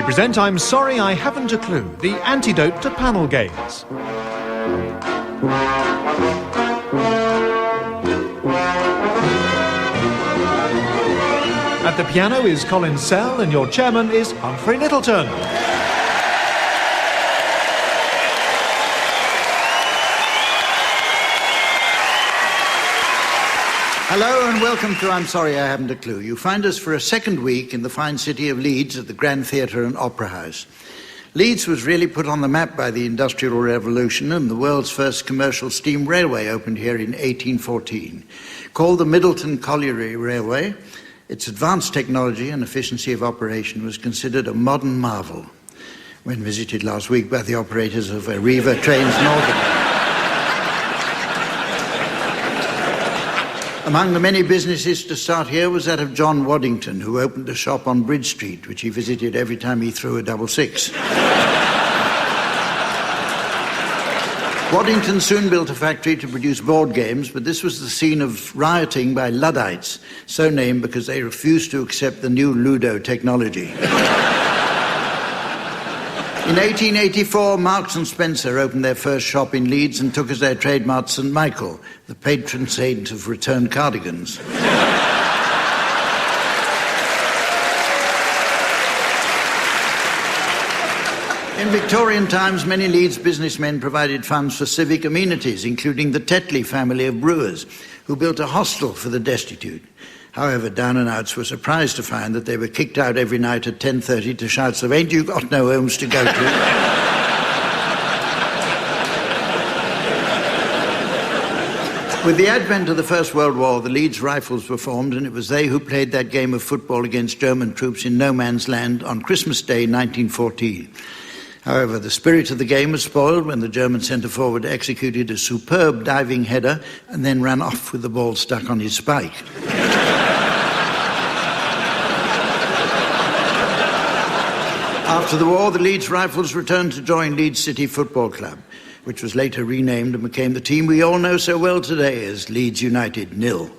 We present I'm Sorry I Haven't a Clue, the antidote to panel games. At the piano is Colin Sell and your chairman is Humphrey Littleton. Hello and welcome to I'm Sorry I Haven't a Clue. You find us for a second week in the fine city of Leeds at the Grand Theatre and Opera House. Leeds was really put on the map by the Industrial Revolution, and the world's first commercial steam railway opened here in 1814. Called the Middleton Colliery Railway, its advanced technology and efficiency of operation was considered a modern marvel when visited last week by the operators of Arriva Trains Northern. Among the many businesses to start here was that of John Waddington, who opened a shop on Bridge Street, which he visited every time he threw a double six. Waddington soon built a factory to produce board games, but this was the scene of rioting by Luddites, so named because they refused to accept the new Ludo technology. In 1884, Marks and Spencer opened their first shop in Leeds and took as their trademark St. Michael, the patron saint of returned cardigans. In Victorian times, many Leeds businessmen provided funds for civic amenities, including the Tetley family of brewers, who built a hostel for the destitute. However, down-and-outs were surprised to find that they were kicked out every night at 10:30 to shouts of, "Ain't you got no homes to go to?" With the advent of the First World War, the Leeds Rifles were formed, and it was they who played that game of football against German troops in no man's land on Christmas Day 1914. However, the spirit of the game was spoiled when the German centre-forward executed a superb diving header and then ran off with the ball stuck on his spike. After the war, the Leeds Rifles returned to join Leeds City Football Club, which was later renamed and became the team we all know so well today as Leeds United 0.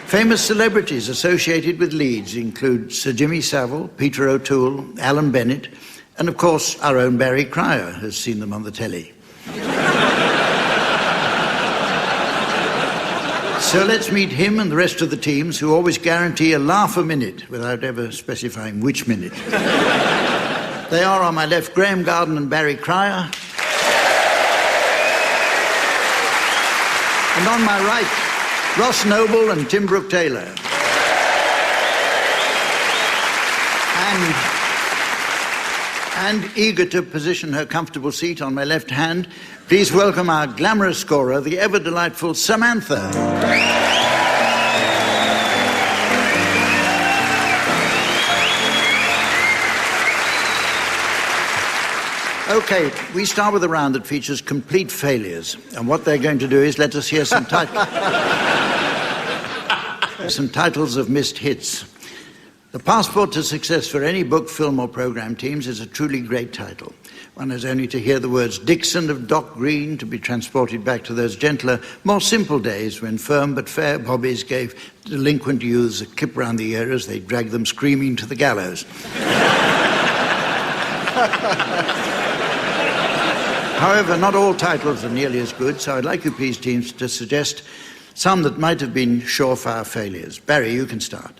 Famous celebrities associated with Leeds include Sir Jimmy Savile, Peter O'Toole, Alan Bennett, and of course our own Barry Cryer has seen them on the telly. So let's meet him and the rest of the teams, who always guarantee a laugh a minute without ever specifying which minute. They are, on my left, Graham Garden and Barry Cryer. And on my right, Ross Noble and Tim Brooke Taylor. And eager to position her comfortable seat on my left hand, please welcome our glamorous scorer, the ever-delightful Samantha. Okay, we start with a round that features complete failures. And what they're going to do is let us hear some titles of missed hits. The passport to success for any book, film or programme teams is a truly great title. One has only to hear the words Dixon of Dock Green to be transported back to those gentler, more simple days when firm but fair bobbies gave delinquent youths a clip round the ear as they dragged them screaming to the gallows. However, not all titles are nearly as good, so I'd like you please, teams, to suggest some that might have been surefire failures. Barry, you can start.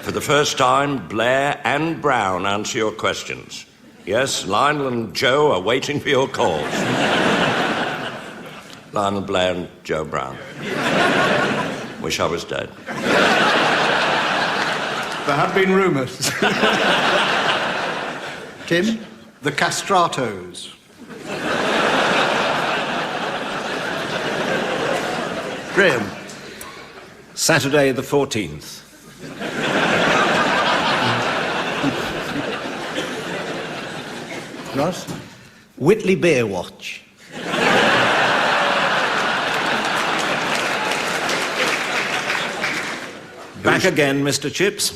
For the first time, Blair and Brown answer your questions. Yes, Lionel and Joe are waiting for your calls. Lionel Blair and Joe Brown. Wish I was dead. There have been rumours. Tim? The Castratos. Graham? Saturday the 14th. Ross? Whitley Beer Watch. Back again, Mr. Chips.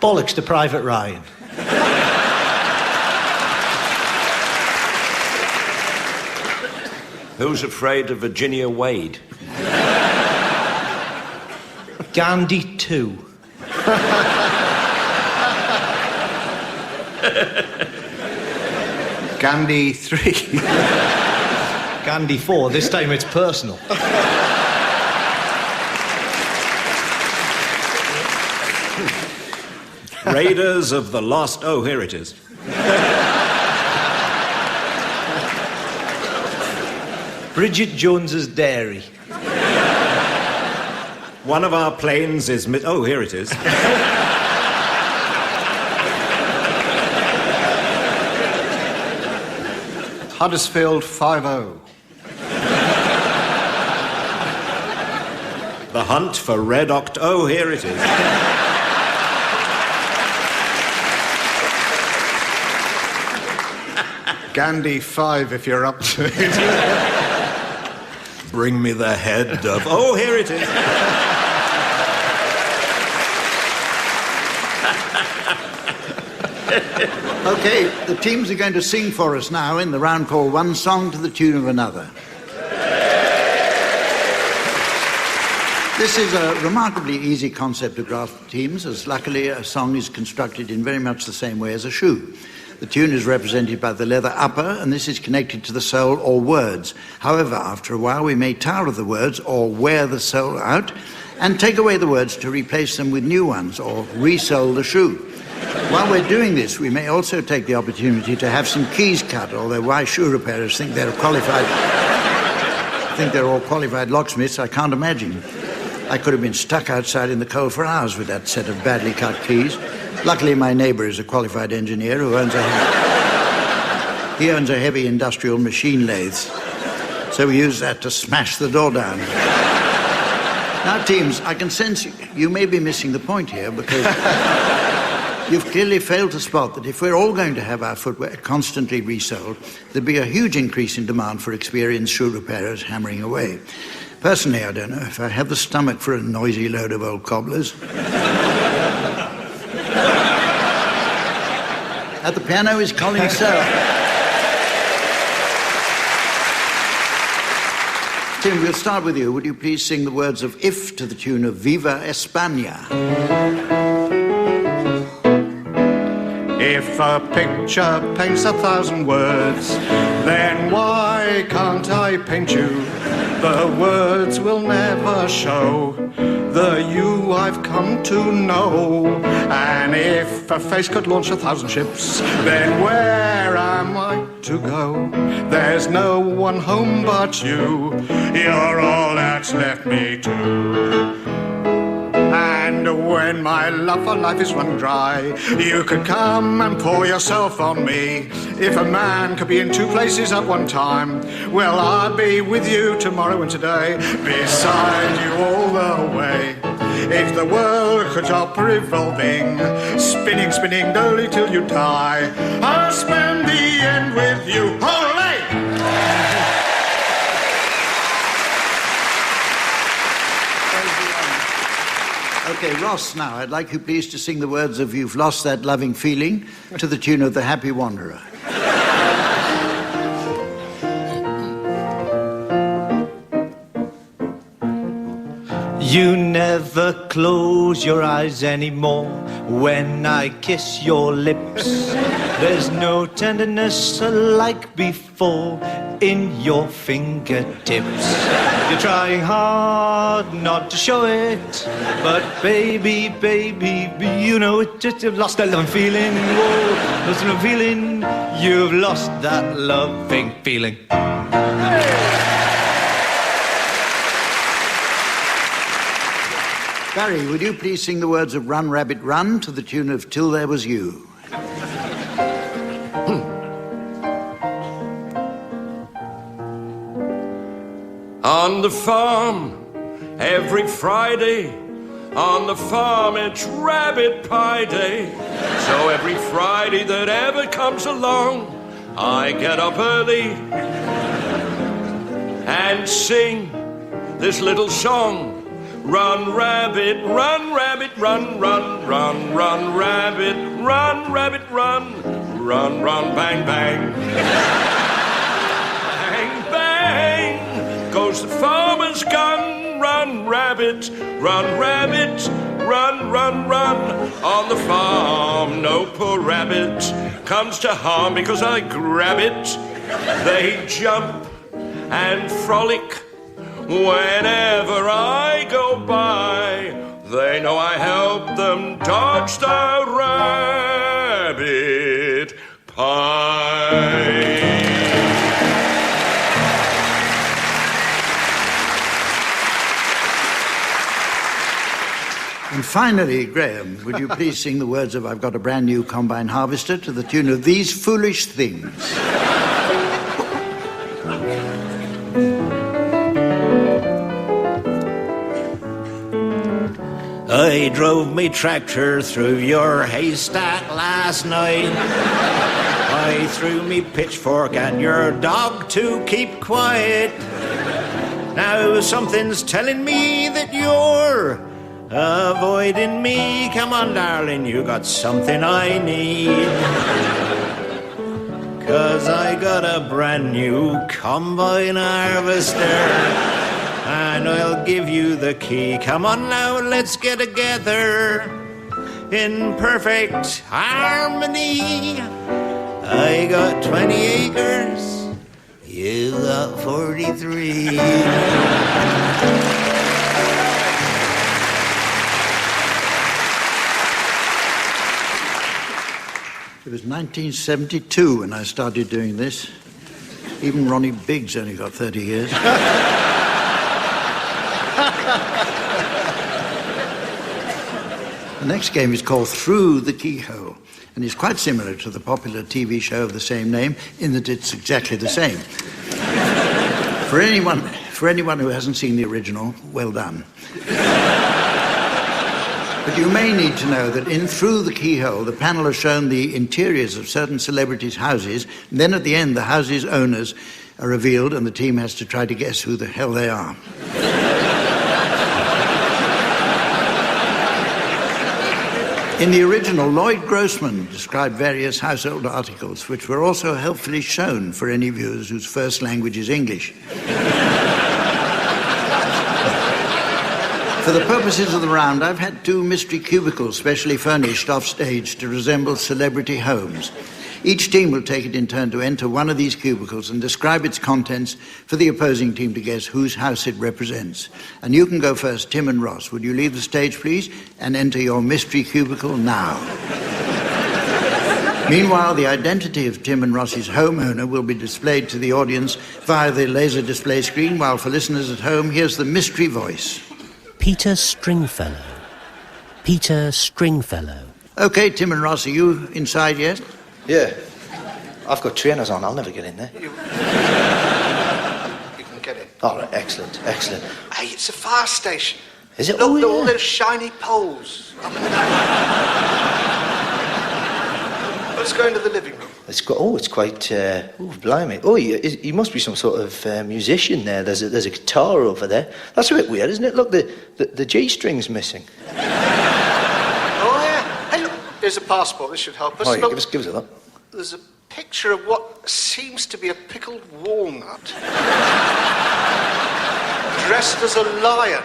Bollocks to Private Ryan. Who's afraid of Virginia Wade? Gandhi 2. Gandhi 3. Gandhi 4. This time it's personal. Raiders of the Lost... Oh, here it is. Bridget Jones's Dairy. One of our planes is... Oh, here it is. Huddersfield 5-0. The Hunt for Red Oct... Oh, here it is. Gandhi 5 if you're up to it. Bring me the head of... Oh, here it is. Okay, the teams are going to sing for us now in the round called One Song to the Tune of Another. This is a remarkably easy concept to grasp, teams, as luckily a song is constructed in very much the same way as a shoe. The tune is represented by the leather upper, and this is connected to the sole or words. However, after a while, we may tire of the words or wear the sole out and take away the words to replace them with new ones or resole the shoe. While we're doing this, we may also take the opportunity to have some keys cut, although why shoe repairers think they're all qualified locksmiths, I can't imagine. I could have been stuck outside in the cold for hours with that set of badly cut keys. Luckily, my neighbour is a qualified engineer who owns a heavy industrial machine lathe. So we use that to smash the door down. Now, teams, I can sense you may be missing the point here because you've clearly failed to spot that if we're all going to have our footwear constantly resoled, there'd be a huge increase in demand for experienced shoe repairers hammering away. Personally, I don't know if I have the stomach for a noisy load of old cobblers. At the piano is Colin Sell. Tim, we'll start with you. Would you please sing the words of If to the tune of Viva España? If a picture paints 1,000 words, then why can't I paint you? The words will never show the you I've come to know. And if a face could launch 1,000 ships, then where am I to go? There's no one home but you. You're all that's left me to. And when my love for life is run dry, you could come and pour yourself on me. If a man could be in two places at one time, well, I'd be with you tomorrow and today, beside you all the way. If the world could stop revolving, spinning, spinning dolly till you die, I'll spend the end with you. Ole! Okay, Ross, now, I'd like you please to sing the words of You've Lost That Loving Feeling to the tune of The Happy Wanderer. You never close your eyes anymore when I kiss your lips. There's no tenderness like before in your fingertips. You're trying hard not to show it, but baby, baby, you know it. You've lost that loving feeling. Whoa, lost that feeling. You've lost that loving feeling. Barry, would you please sing the words of Run, Rabbit, Run to the tune of Till There Was You? On the farm, every Friday, on the farm it's rabbit pie day. So every Friday that ever comes along, I get up early and sing this little song. Run, rabbit, run, rabbit, run, run, run, run, rabbit, run, rabbit, run, run, run, bang, bang. Bang, bang. goes the farmer's gun. Run, rabbit, run, rabbit, run, run, run. On the farm, no poor rabbit comes to harm because I grab it. They jump and frolic whenever I go by. They know I help them dodge the rabbit pie. And finally, Graham, would you please sing the words of I've Got a Brand New Combine Harvester to the tune of These Foolish Things? I drove me tractor through your haystack last night. I threw me pitchfork at your dog to keep quiet. Now something's telling me that you're avoiding me. Come on, darling, you got something I need. 'Cause I got a brand new combine harvester, and I'll give you the key. Come on now, let's get together in perfect harmony. I got 20 acres, you got 43. It was 1972 when I started doing this. Even Ronnie Biggs only got 30 years. The next game is called Through the Keyhole, and is quite similar to the popular TV show of the same name in that it's exactly the same. For anyone who hasn't seen the original, well done. But you may need to know that in Through the Keyhole, the panel has shown the interiors of certain celebrities' houses, and then at the end, the houses' owners are revealed, and the team has to try to guess who the hell they are. In the original, Lloyd Grossman described various household articles, which were also helpfully shown for any viewers whose first language is English. For the purposes of the round, I've had 2 mystery cubicles specially furnished off stage to resemble celebrity homes. Each team will take it in turn to enter one of these cubicles and describe its contents for the opposing team to guess whose house it represents. And you can go first, Tim and Ross. Would you leave the stage, please, and enter your mystery cubicle now? Meanwhile, the identity of Tim and Ross's homeowner will be displayed to the audience via the laser display screen, while for listeners at home, here's the mystery voice. Peter Stringfellow. Peter Stringfellow. OK, Tim and Ross, are you inside yet? Yeah. I've got trainers on, I'll never get in there. You can get in. All right, excellent, excellent. Hey, it's a fire station. Is it? Look, Oh, all yeah. those shiny poles. Let's go into the living room. It's quite, blimey. Oh, he must be some sort of musician there. There's a guitar over there. That's a bit weird, isn't it? Look, the G-string's missing. Oh, yeah. Hey, look, here's a passport. This should help us. Oh, yeah, Look, give us a look. there's a picture of what seems to be a pickled walnut. Dressed as a lion.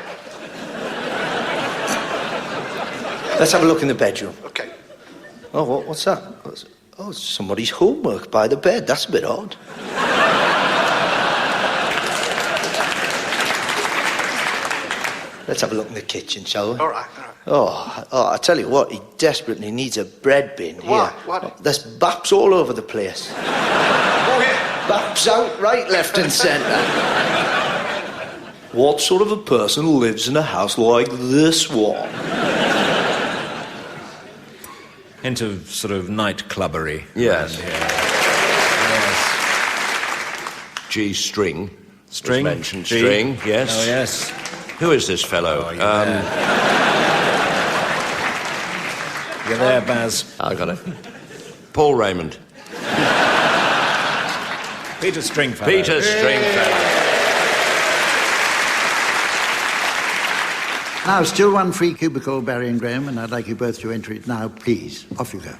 Let's have a look in the bedroom. Okay. Oh, what's that? Oh, it's somebody's homework by the bed. That's a bit odd. Let's have a look in the kitchen, shall we? All right. Oh, I tell you what, he desperately needs a bread bin here. Why? What? There's baps all over the place. Oh, yeah. Baps out, right, left and centre. What sort of a person lives in a house like this one? Hint of sort of nightclubbery. Yes. Yes. G-string. String. Was mentioned. G. String, yes. Oh, yes. Who is this fellow? You're there, Baz. I got it. Paul Raymond. Peter Stringfellow. Peter Stringfellow. Now, still one free cubicle, Barry and Graham, and I'd like you both to enter it now, please. Off you go.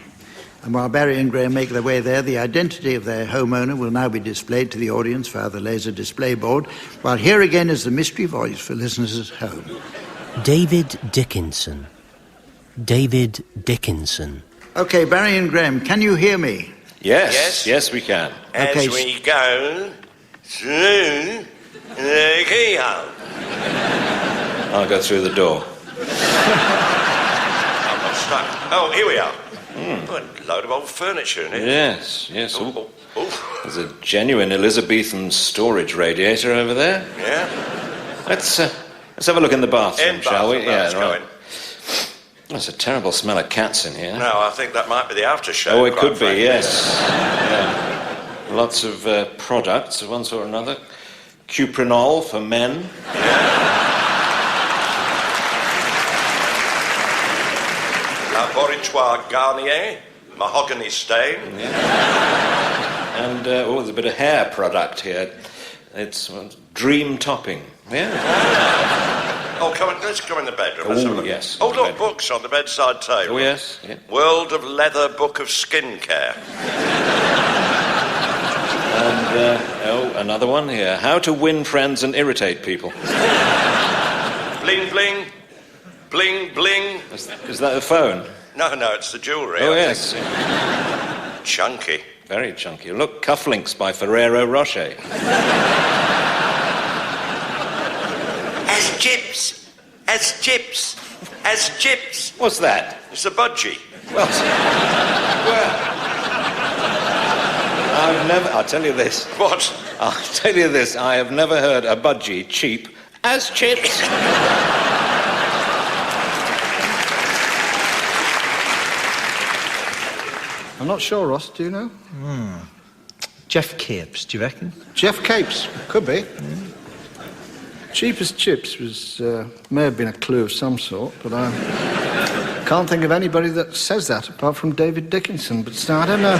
And while Barry and Graham make their way there, the identity of their homeowner will now be displayed to the audience via the laser display board, while here again is the mystery voice for listeners at home. David Dickinson. David Dickinson. OK, Barry and Graham, can you hear me? Yes, we can. As we go through the keyhole. I'll go through the door. I'm not stuck. Oh, here we are. Good load of old furniture in here. Yes. Oh. There's a genuine Elizabethan storage radiator over there. Yeah? Let's have a look in the bathroom, shall we? Go in. There's a terrible smell of cats in here. No, I think that might be the aftershave. Oh, it could be, yes. Yeah. Lots of products of one sort or another. Cuprinol for men. Laboratoire Garnier, mahogany stain. Yeah. And, there's a bit of hair product here. It's dream topping. Yeah. Oh, let's go in the bedroom. Oh, yes. Oh, look, books on the bedside table. Oh, yes. Yeah. World of Leather Book of Skincare. And, another one here. How to win friends and irritate people. Bling, bling. Bling, bling. Is that the phone? No, it's the jewellery. Oh, yes. Chunky. Very chunky. Look, cufflinks by Ferrero Rocher. As chips. What's that? It's a budgie. Well, I'll tell you this. What? I'll tell you this. I have never heard a budgie cheap as chips. I'm not sure, Ross, do you know? Jeff Capes, do you reckon? Jeff Capes, could be. Cheap as chips may have been a clue of some sort, but I can't think of anybody that says that apart from David Dickinson, but I don't know.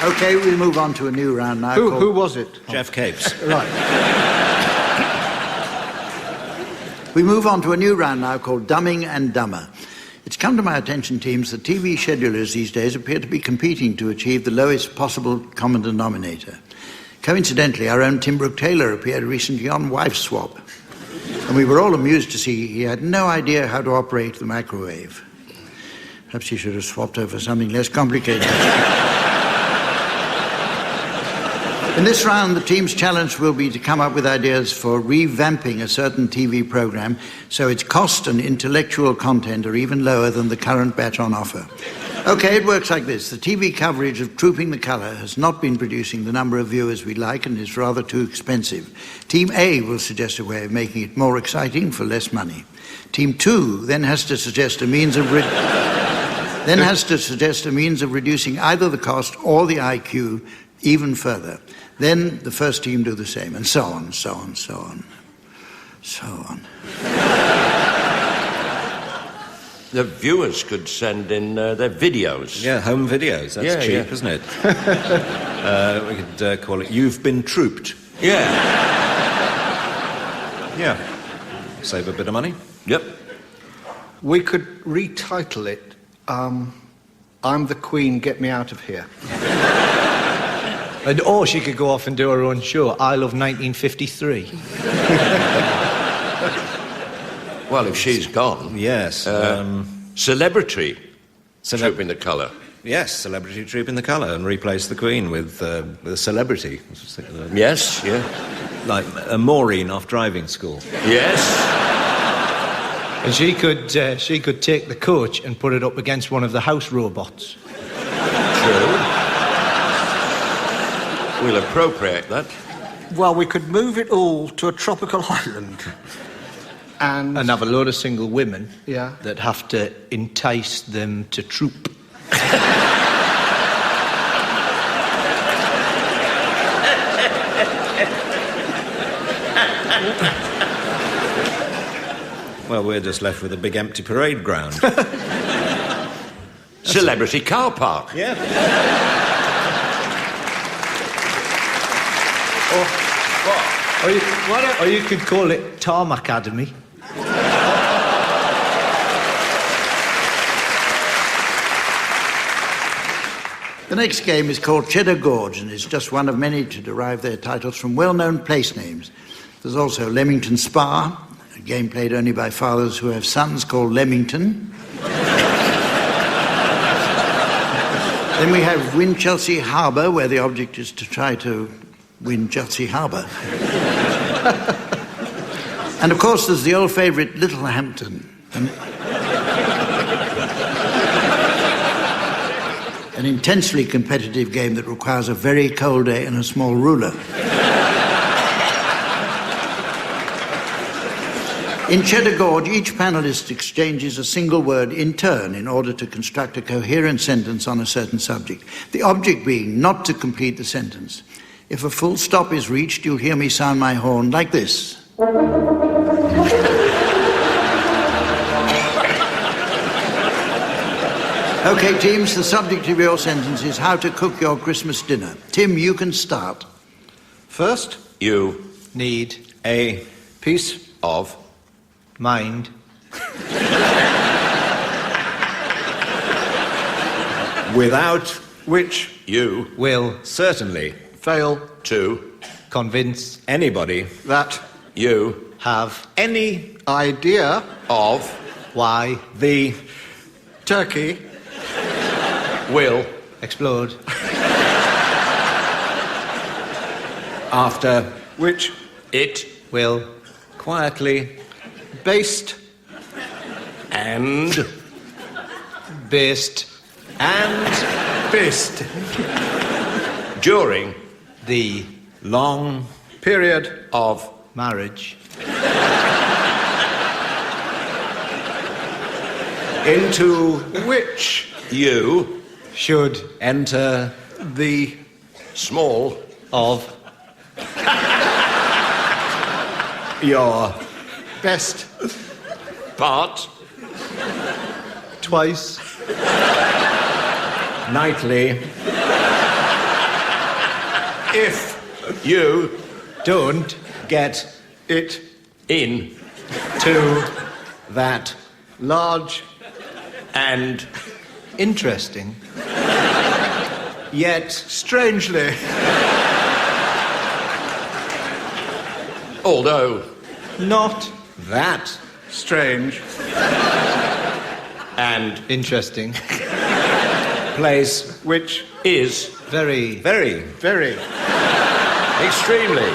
OK, we'll move on to a new round now. Who was it? Jeff Capes. Right. We move on to a new round now called Dumbing and Dumber. It's come to my attention, teams, that TV schedulers these days appear to be competing to achieve the lowest possible common denominator. Coincidentally, our own Tim Brooke-Taylor appeared recently on Wife Swap, and we were all amused to see he had no idea how to operate the microwave. Perhaps he should have swapped over something less complicated. In this round, the team's challenge will be to come up with ideas for revamping a certain TV programme so its cost and intellectual content are even lower than the current batch on offer. OK, it works like this. The TV coverage of Trooping the Colour has not been producing the number of viewers we'd like and is rather too expensive. Team A will suggest a way of making it more exciting for less money. Team 2 then has to suggest a means of reducing either the cost or the IQ even further. Then the first team do the same, and so on, so on, so on, so on. The viewers could send in their videos. Yeah, home videos. That's cheap, isn't it? We could call it You've Been Trooped. Yeah. Yeah. Save a bit of money. Yep. We could retitle it, I'm the Queen, Get Me Out of Here. Or she could go off and do her own show, I Love 1953. Well, if she's gone... Yes. Celebrity Trooping the Colour. Yes, Celebrity Trooping the Colour, and replace the Queen with a celebrity. Yes, yeah. Like Maureen off driving school. Yes. And she could take the coach and put it up against one of the house robots. True. We'll appropriate that. Well, we could move it all to a tropical island. And have a load of single women that have to entice them to troop. Well, we're just left with a big empty parade ground. Celebrity car park. Yeah. Or you could call it Tom Academy. The next game is called Cheddar Gorge, and it's just one of many to derive their titles from well-known place names. There's also Leamington Spa, a game played only by fathers who have sons called Leamington. Then we have Winchelsea Harbour, where the object is to try to win Chelsea Harbour. And of course there's the old favourite Littlehampton, an intensely competitive game that requires a very cold day and a small ruler. In Cheddar Gorge, each panellist exchanges a single word in turn in order to construct a coherent sentence on a certain subject, the object being not to complete the sentence. If a full stop is reached, you'll hear me sound my horn like this. Okay, teams, the subject of your sentence is how to cook your Christmas dinner. Tim, you can start. First, You Need a piece of mind Without which you will certainly fail to convince anybody that you have any idea of why the turkey will explode after which it will quietly based and based and fist during the long period of marriage into which you should enter the small of your best part twice nightly if you don't get it in to that large and interesting yet strangely although not that strange and interesting place which is very very very extremely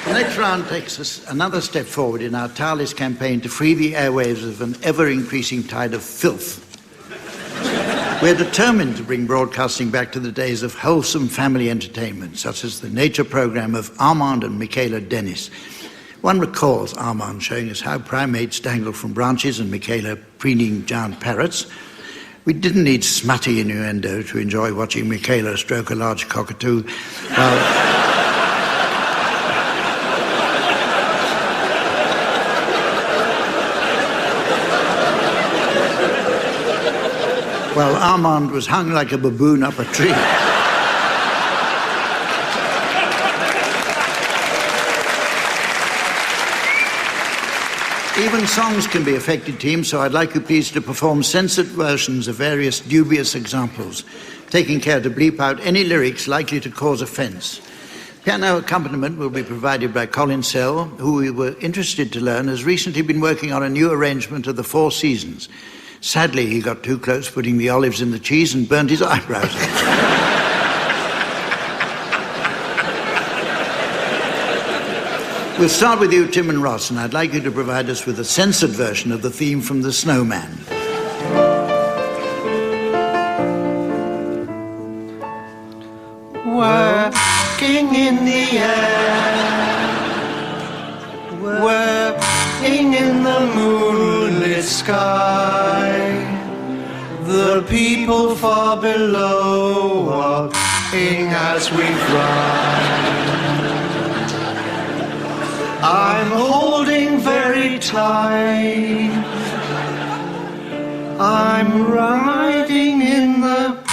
The next round takes us another step forward in our tireless campaign to free the airwaves of an ever-increasing tide of filth. We're determined to bring broadcasting back to the days of wholesome family entertainment, such as the nature program of Armand and Michaela Dennis. One recalls Armand showing us how primates dangle from branches and Michaela preening giant parrots. We didn't need smutty innuendo to enjoy watching Michaela stroke a large cockatoo while Armand was hung like a baboon up a tree. Even songs can be affected, team, so I'd like you please to perform censored versions of various dubious examples, taking care to bleep out any lyrics likely to cause offence. Piano accompaniment will be provided by Colin Sell, who we were interested to learn has recently been working on a new arrangement of the 4 Seasons. Sadly, he got too close putting the olives in the cheese and burnt his eyebrows. We'll start with you, Tim and Ross, and I'd like you to provide us with a censored version of the theme from The Snowman. working in the air, working in the moonlit sky. The people far below watching as we fly. I'm holding very tight. I'm riding in the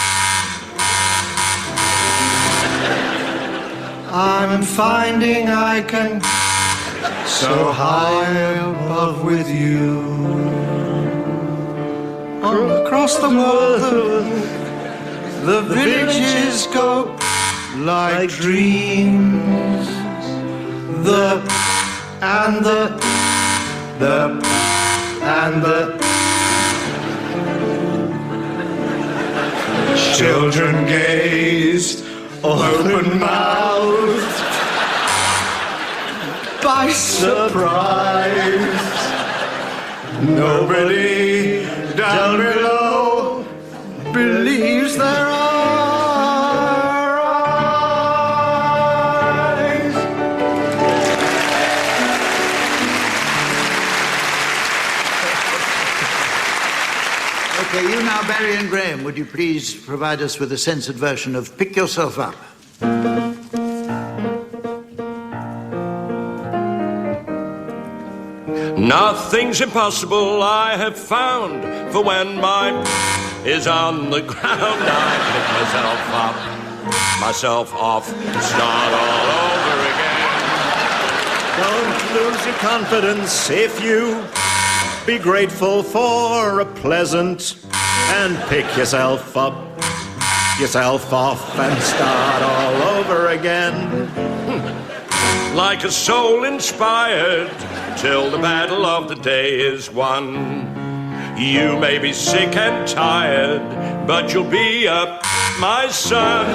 I'm I'm finding I can so high above with you. Across the world, the villages go like dreams. The children gazed open-mouthed by surprise. Nobody down below believes their eyes. Okay, you now, Barry and Graham, would you please provide us with a censored version of Pick Yourself Up? Nothing's impossible, I have found, for when my is on the ground, I pick myself off, start all over again. Don't lose your confidence if you be grateful for a pleasant and pick yourself up, yourself off and start all over again. Like a soul inspired till the battle of the day is won. You may be sick and tired, but you'll be up, my son.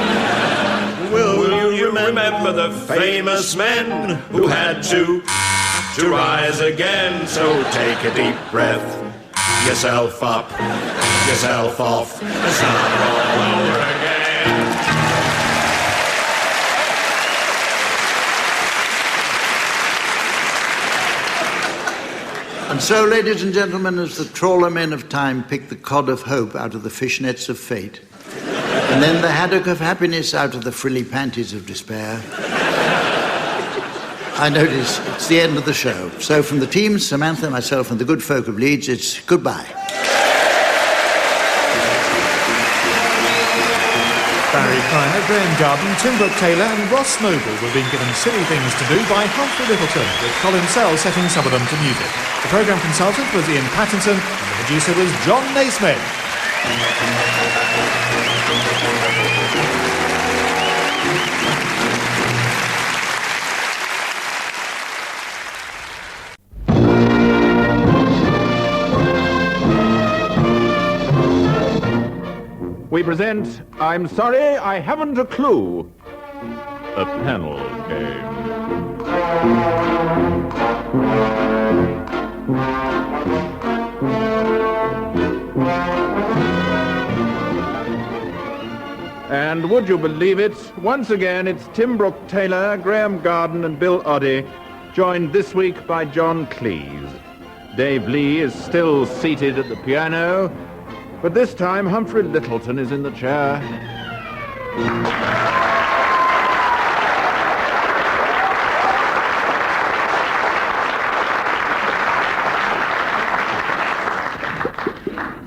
Will you remember the famous men who had to rise again? So take a deep breath, yourself up, yourself off, and start all over again. And so, ladies and gentlemen, as the trawler men of time pick the cod of hope out of the fishnets of fate, and then the haddock of happiness out of the frilly panties of despair, I notice it's the end of the show. So from the team, Samantha, myself, and the good folk of Leeds, it's goodbye. Barry Pryor, Graham Garden, Tim Brooke-Taylor and Ross Noble were being given silly things to do by Humphrey Littleton, with Colin Sell setting some of them to music. The programme consultant was Ian Pattinson and the producer was John Naismith. We present I'm Sorry, I Haven't a Clue, a panel game. And would you believe it, once again it's Tim Brooke-Taylor, Graham Garden and Bill Oddie, joined this week by John Cleese. Dave Lee is still seated at the piano, but this time Humphrey Littleton is in the chair.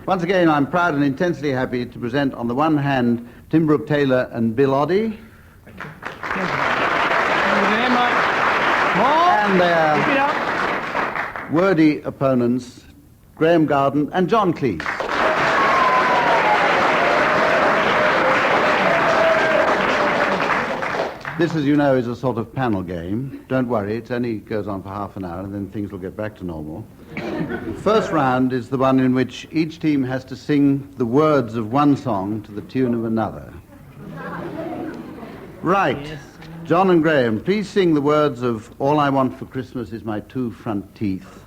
Once again, I'm proud and intensely happy to present, on the one hand, Tim Brooke-Taylor and Bill Oddie. And their wordy opponents, Graham Garden and John Cleese. This, as you know, is a sort of panel game. Don't worry, it only goes on for half an hour and then things will get back to normal. First round is the one in which each team has to sing the words of one song to the tune of another. Right. Yes. John and Graham, please sing the words of All I Want for Christmas Is My Two Front Teeth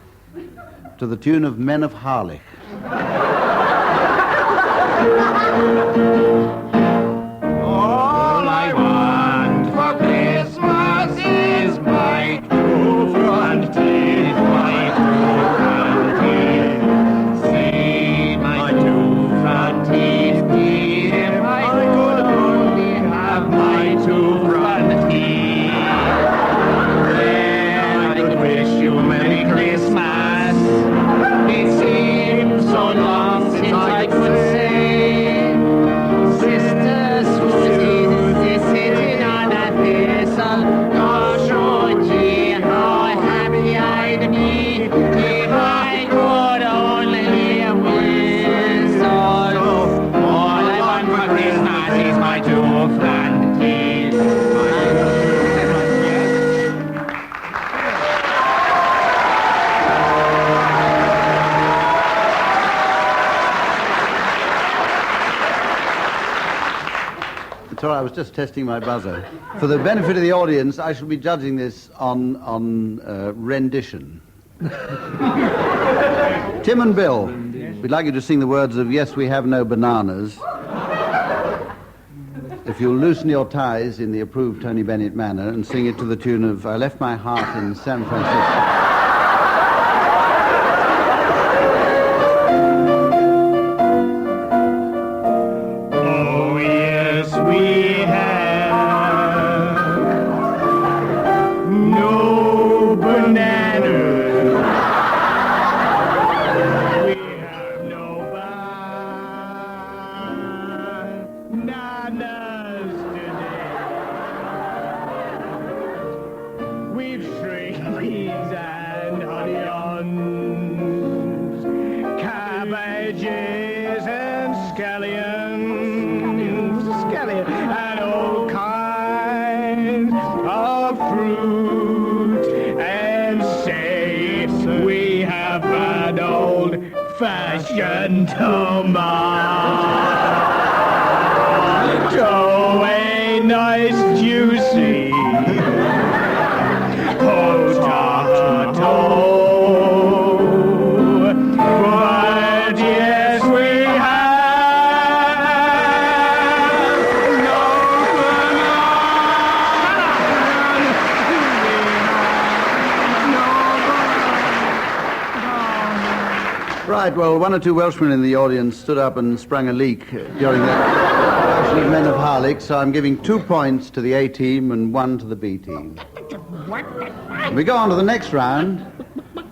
to the tune of Men of Harlech. All I want for Christmas is my two front teeth, my two front teeth. See my two front teeth, if I could only have my two front teeth. Then I could wish you Merry Christmas. It seems so long since I could say Sorry, I was just testing my buzzer. For the benefit of the audience, I shall be judging this on rendition. Tim and Bill, we'd like you to sing the words of Yes, We Have No Bananas. If you'll loosen your ties in the approved Tony Bennett manner and sing it to the tune of I Left My Heart in San Francisco. Fashion tomato, a nice juicy potato. But yes, we have no Right, well, one or two Welshmen in the audience stood up and sprung a leak during that actually Men of Harlech, so I'm giving 2 points to the A team and 1 to the B team. We go on to the next round,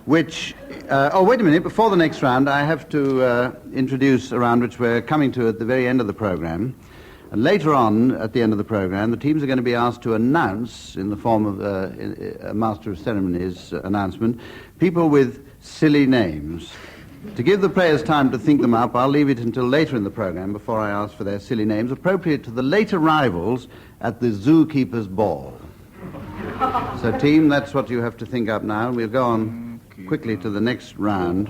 which... oh, wait a minute, before the next round, I have to introduce a round which we're coming to at the very end of the programme. And later on, at the end of the programme, the teams are going to be asked to announce, in the form of a Master of Ceremonies announcement, people with silly names. To give the players time to think them up, I'll leave it until later in the programme before I ask for their silly names, appropriate to the late arrivals at the zookeeper's ball. So, team, that's what you have to think up now. We'll go on quickly to the next round.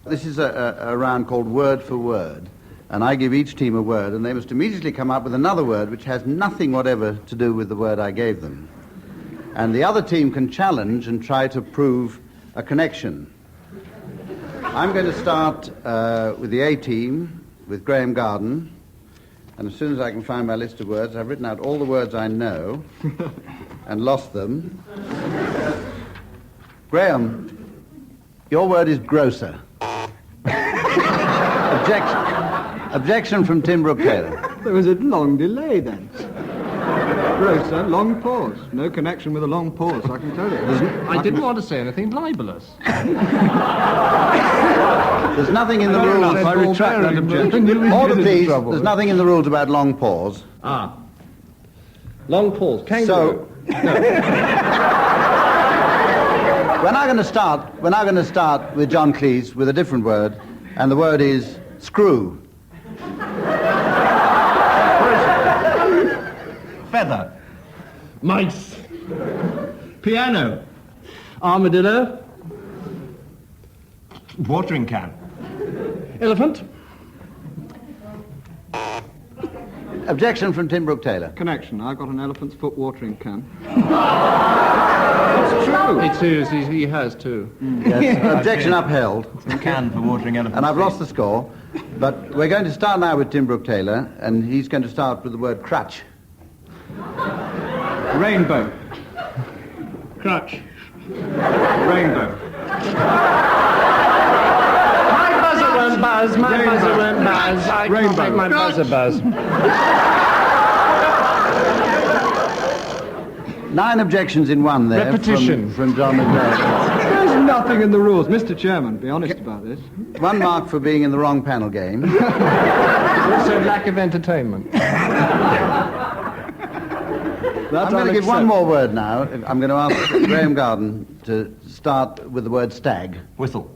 This is a round called Word for Word, and I give each team a word, and they must immediately come up with another word which has nothing whatever to do with the word I gave them. And the other team can challenge and try to prove a connection. I'm going to start with the A team, with Graham Garden, and as soon as I can find my list of words, I've written out all the words I know and lost them. Graham, your word is grocer. Objection from Tim Brooke Taylor. There was a long delay then. Grocer, long pause. No connection with a long pause, I can tell you. I didn't want to say anything libelous. There's nothing in the rules. I retract that objection. Order, please. There's nothing in the rules about long pause. Ah. Long pause. Kangaroo. So, no. We're now going to start with John Cleese with a different word, and the word is screw. Feather. Mice. Piano. Armadillo. Watering can. Elephant. Objection from Tim Brooke Taylor. Connection. I've got an elephant's foot watering can. It's true. It is. He has too. Yes. Objection upheld. A can for watering elephants. And I've lost the score. But we're going to start now with Tim Brooke Taylor, and he's going to start with the word crutch. Rainbow. Crutch. Rainbow. My buzzer won't buzz. My buzzer won't buzz. I can't make my buzzer buzz. 9 objections in 1 there. Repetition. From John McGrath. There's nothing in the rules. Mr. Chairman, be honest about this. 1 mark for being in the wrong panel game. Also lack of entertainment. I'm going to give one more word now. I'm going to ask Graham Garden to start with the word stag. Whistle.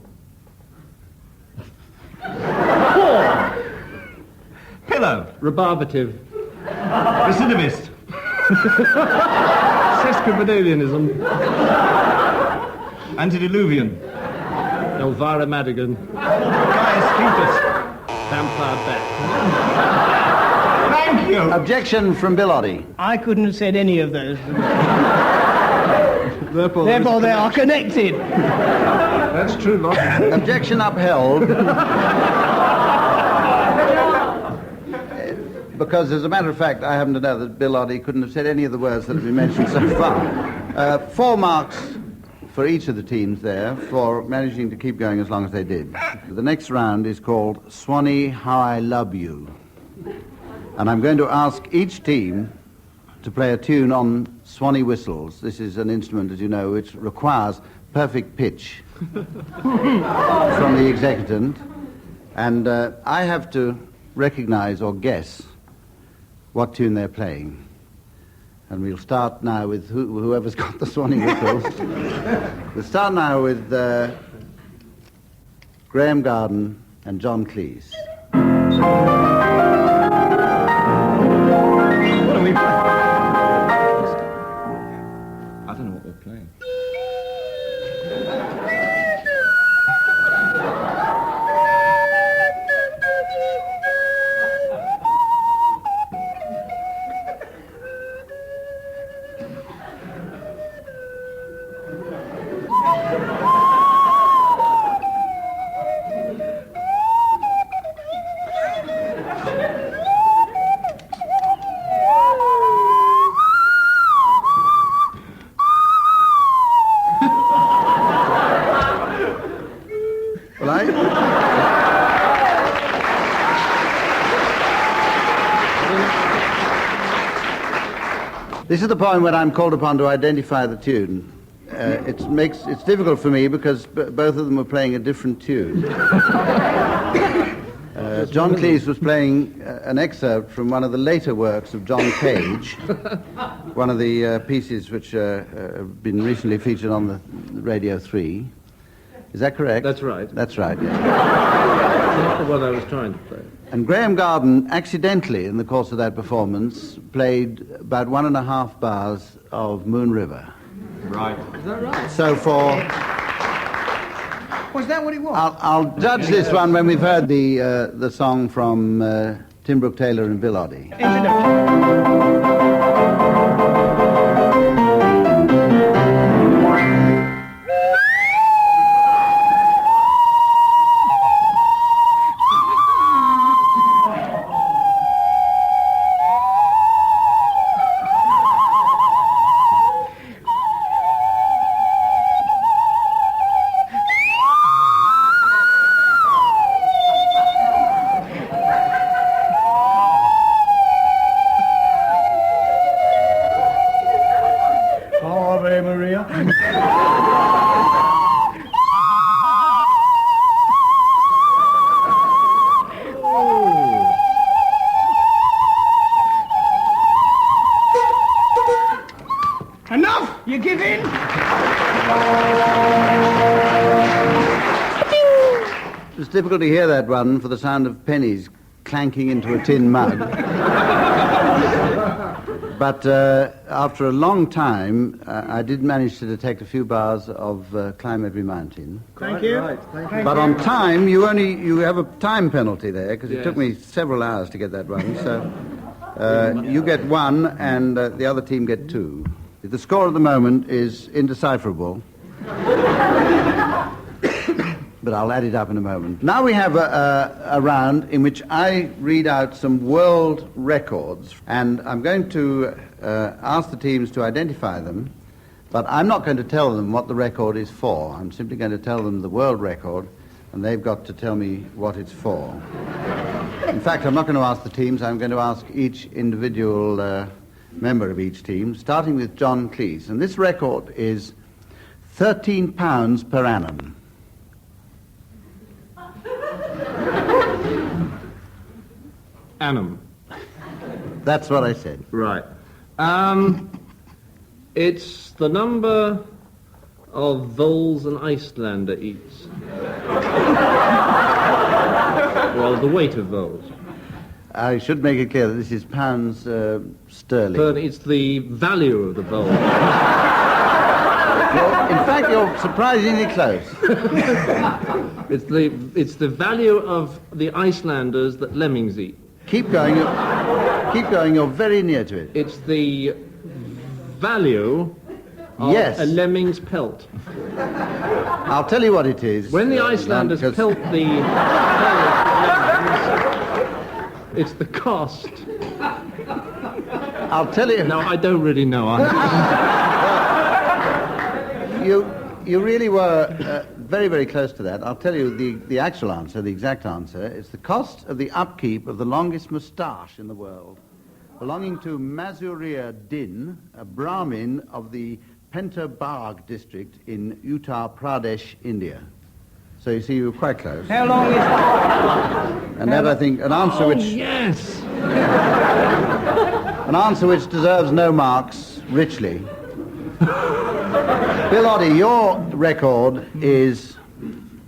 Pillow. Rebarbative. Recidivist. Sesquipedalianism. Antediluvian. Elvira Madigan. Gaius Cletus. Vampire Bat. Thank you. Objection from Bill Oddie. I couldn't have said any of those. Therefore they are connected. That's true, logic. Objection upheld. Because, as a matter of fact, I happen to know that Bill Oddie couldn't have said any of the words that have been mentioned so far. 4 marks for each of the teams there for managing to keep going as long as they did. The next round is called Swanee, How I Love You. And I'm going to ask each team to play a tune on Swanee whistles. This is an instrument, as you know, which requires perfect pitch from the executant. And I have to recognize or guess what tune they're playing. And we'll start now with whoever's got the Swanee whistle. We'll start now with Graham Garden and John Cleese. What are we playing? I don't know what we're playing. This is the point when I'm called upon to identify the tune. It's difficult for me because both of them were playing a different tune. John Cleese was playing an excerpt from one of the later works of John Cage, one of the pieces which have been recently featured on the Radio 3. Is that correct? That's right. That's right, yes. That's not what I was trying to play. And Graham Garden, accidentally, in the course of that performance, played about 1.5 bars of Moon River. Right. Is that right? So for... Was that what it was? I'll judge this one when we've heard the song from Tim Brooke Taylor and Bill Oddie. Enough! You give in? It's difficult to hear that one for the sound of pennies clanking into a tin mug. But after a long time, I did manage to detect a few bars of Climb Every Mountain. Thank you. Right. Thank you. But on time, you have a time penalty there, because it took me several hours to get that one. So you get 1, and the other team get 2. The score at the moment is indecipherable. But I'll add it up in a moment. Now we have a round in which I read out some world records, and I'm going to ask the teams to identify them, but I'm not going to tell them what the record is for. I'm simply going to tell them the world record, and they've got to tell me what it's for. In fact, I'm not going to ask the teams. I'm going to ask each individual member of each team, starting with John Cleese. And this record is £13 per annum. Annum. That's what I said. Right. It's the number of voles an Icelander eats. Well, the weight of voles. I should make it clear that this is pounds sterling. It's the value of the vole. In fact, you're surprisingly close. It's the value of the Icelanders that lemmings eat. Keep going. Keep going. You're very near to it. It's the value of Yes. a lemming's pelt. I'll tell you what it is. When the Icelanders because- pelt the lemmings, it's the cost. I'll tell you. No, I don't really know. You really were very, very close to that. I'll tell you the actual answer, the exact answer. It's the cost of the upkeep of the longest moustache in the world, belonging to Masuria Din, a Brahmin of the Pentabag district in Uttar Pradesh, India. So you see, you were quite close. How long is that? And that, I think, an answer which... yes! An answer which deserves no marks, richly. Bill Oddie, your record is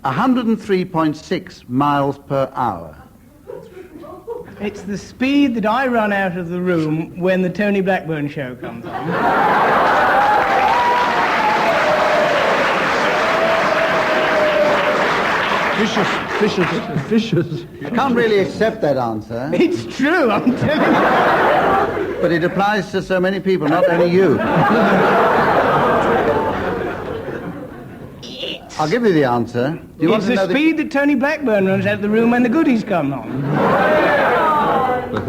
103.6 miles per hour. It's the speed that I run out of the room when the Tony Blackburn show comes on. Vicious. I can't really accept that answer. It's true, I'm telling you. But it applies to so many people, not only you. I'll give you the answer. Do you want It's to the know speed that Tony Blackburn runs out of the room when the goodies come on.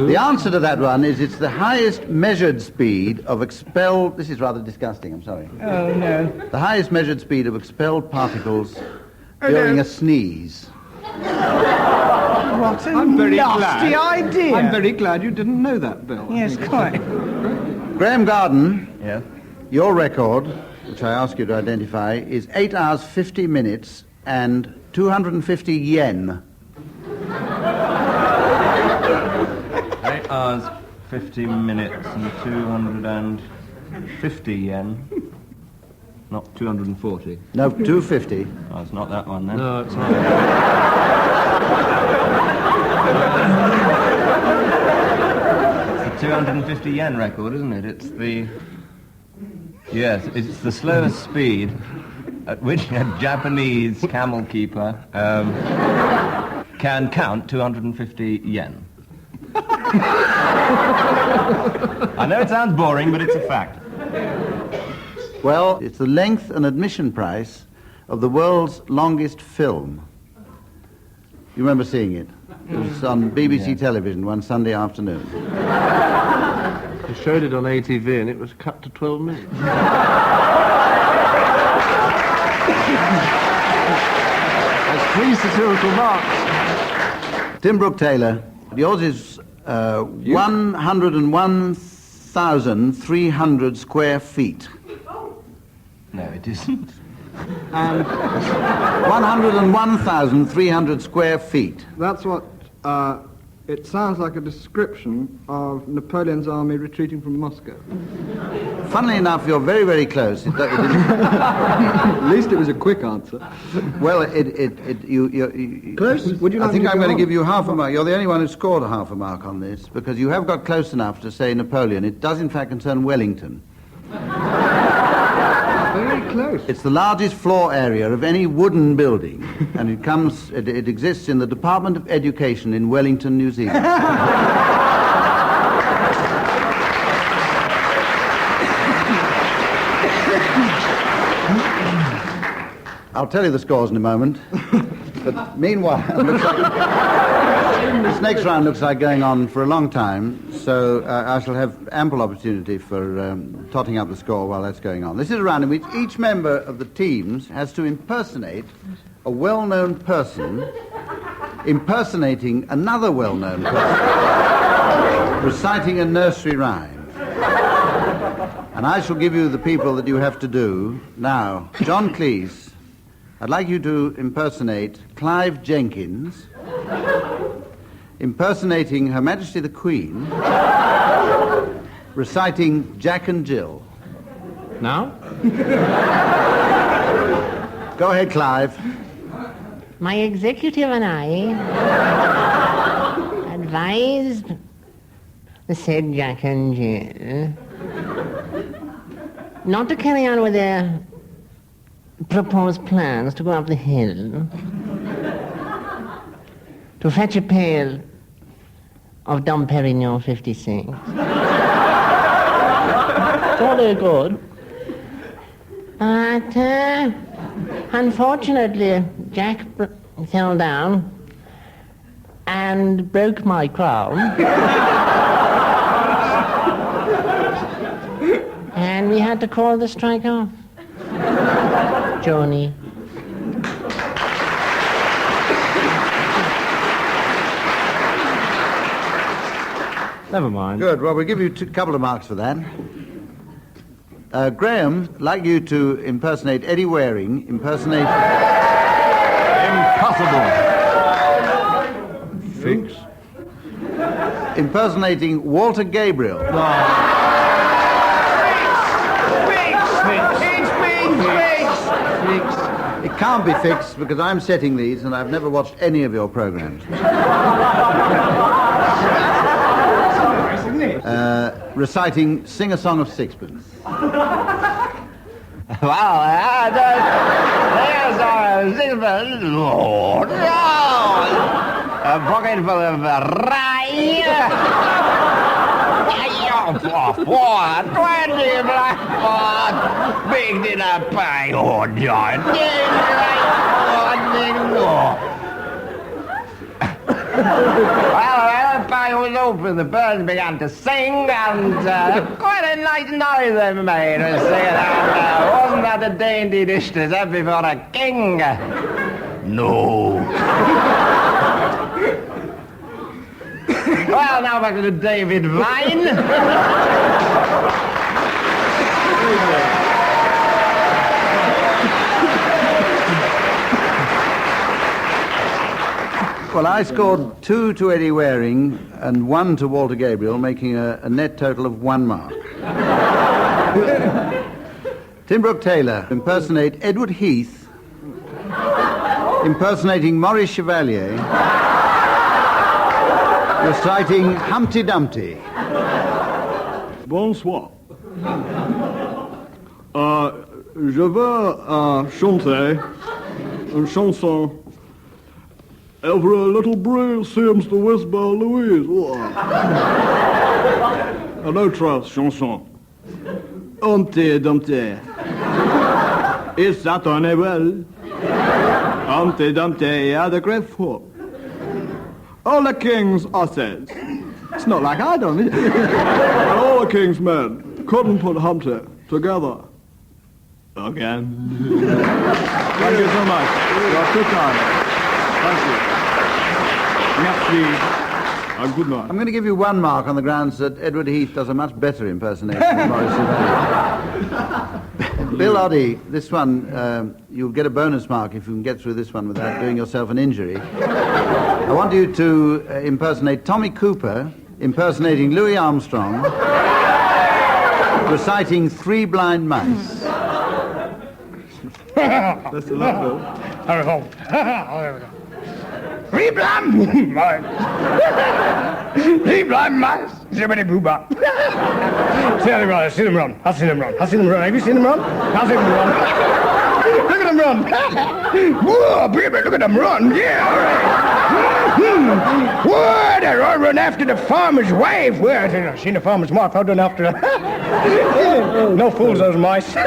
The answer to that one is it's the highest measured speed of expelled... This is rather disgusting, I'm sorry. Oh, no. The highest measured speed of expelled particles during a sneeze. What a nasty idea. I'm very glad you didn't know that, Bill. Yes, quite. Graham Garden, your record, which I ask you to identify, is 8 hours 50 minutes and 250 yen. 8 hours 50 minutes and 250 yen. Not 240. No, 250. Oh, it's not that one then. No, it's not. It's the 250 yen record, isn't it? It's the... Yes, it's the slowest speed at which a Japanese camel keeper can count 250 yen. I know it sounds boring, but it's a fact. Well, it's the length and admission price of the world's longest film. You remember seeing it? It was on BBC television one Sunday afternoon. They showed it on ATV and it was cut to 12 minutes. That's 3 satirical marks. Tim Brooke Taylor, yours is 101,300 square feet. No, it isn't. And 101,300 square feet. That's what... it sounds like a description of Napoleon's army retreating from Moscow. Funnily enough, you're very, very close. At least it was a quick answer. Well, you Close? Would you like I think me to I'm go going to on? give you half a mark. You're the only one who scored a half a mark on this, because you have got close enough to say Napoleon. It does, in fact, concern Wellington. Very close. It's the largest floor area of any wooden building, and it exists in the Department of Education in Wellington, New Zealand. I'll tell you the scores in a moment, but meanwhile, this next round looks like going on for a long time, so I shall have ample opportunity for totting up the score while that's going on. This is a round in which each member of the teams has to impersonate a well-known person impersonating another well-known person, reciting a nursery rhyme. And I shall give you the people that you have to do. Now, John Cleese, I'd like you to impersonate Clive Jenkins, impersonating Her Majesty the Queen, reciting Jack and Jill. Now? Go ahead, Clive. My executive and I advised the said Jack and Jill not to carry on with their proposed plans to go up the hill to fetch a pail of Dom Perignon 56. It's all very good. But unfortunately, Jack fell down and broke my crown. And we had to call the strike off. Johnny. Never mind. Good. Well, we'll give you a couple of marks for that. Graham, I'd like you to impersonate Eddie Waring. Impersonate... Impossible. Fix. Impersonating Walter Gabriel. It can't be fixed because I'm setting these and I've never watched any of your programs. Reciting Sing a Song of Sixpence. Sixpence. Lord, no! A pocket full of rye. 20 blackboard. Big dinner pie. Oh, John. Well, the pie was open, the birds began to sing, and quite a nice noise they made. Wasn't that a dainty dish to set before a king? No. Well, now back to David Vine. Well, I scored 2 to Eddie Waring and 1 to Walter Gabriel, making a net total of 1 mark. Tim Brooke Taylor, impersonate Edward Heath, impersonating Maurice Chevalier, reciting Humpty Dumpty. Bonsoir. Je veux chanter une chanson. Every little breeze seems to whisper Louise. An autre chanson. Humpty Dumpty. Is that on a well? Humpty Dumpty had a great fall. All the king's asses. It's not like I done it. And all the king's men couldn't put Humpty together. Again. Thank you so much. You are too kind. Thank you. Merci. Good night. I'm going to give you 1 mark on the grounds that Edward Heath does a much better impersonation than Maurice Chevalier. Bill Oddie, this one, you'll get a bonus mark if you can get through this one without doing yourself an injury. I want you to impersonate Tommy Cooper, impersonating Louis Armstrong, reciting 3 Blind Mice. That's a lot, Bill. There we go. 3 blind mice. 3 blind mice. Zippity boo bop. See them run. I've seen them run. Have you seen them run? I've seen them run. Look at them run. Whoa, baby, look at them run. Yeah, all right. Whoa, they're all run after the farmer's wife. Where? I've seen the farmer's wife. I've done after her. No fools, those mice. See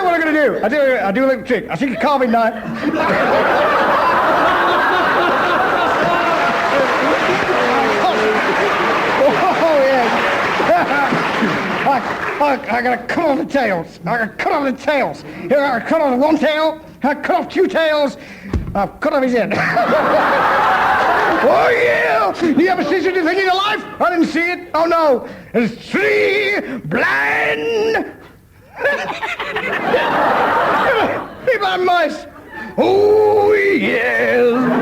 what I'm going to do? I do a little trick. I take a carving knife. I gotta cut off the tails. I gotta cut off the tails. Here, I cut off 1 tail. I cut off 2 tails. I've cut off his head. Oh, yeah! Do you ever see such a thing in your life? I didn't see it. Oh, no. There's 3 blind... 3 blind mice. Oh, yeah.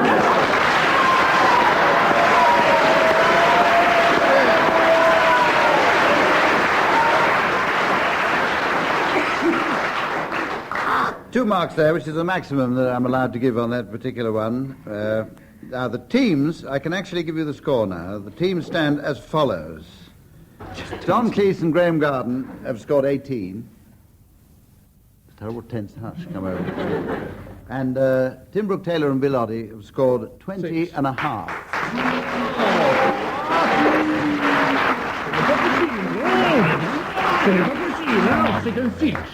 Two marks there, which is the maximum that I'm allowed to give on that particular one. Now, the teams, I can actually give you the score now. The teams stand as follows. Don Cleese and Graham Garden have scored 18. Terrible tense hush come over. And Tim Brooke Taylor and Bill Oddie have scored 20 and a half.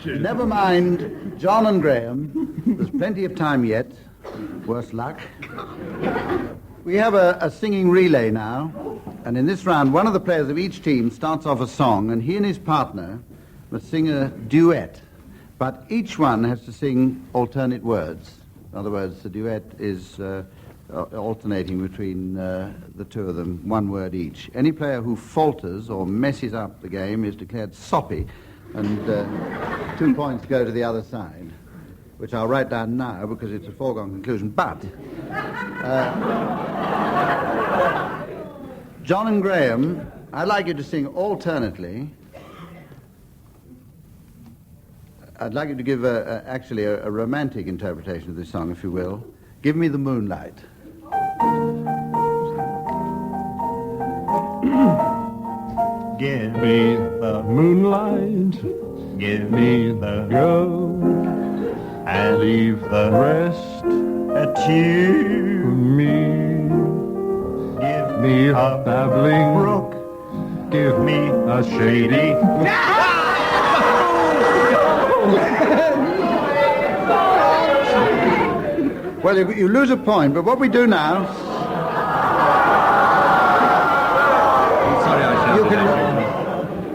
Never mind, John and Graham. There's plenty of time yet. Worse luck. We have a singing relay now, and in this round, one of the players of each team starts off a song, and he and his partner must sing a duet, but each one has to sing alternate words. In other words, the duet is alternating between the two of them, one word each. Any player who falters or messes up the game is declared soppy, and 2 points go to the other side, which I'll write down now because it's a foregone conclusion. But John and Graham, I'd like you to sing alternately. I'd like you to give actually a romantic interpretation of this song, if you will. Give me the moonlight. Give me the moonlight, give me the girl, and leave the rest to me. Give me a babbling brook, give me a shady... Well, you lose a point, but what we do now...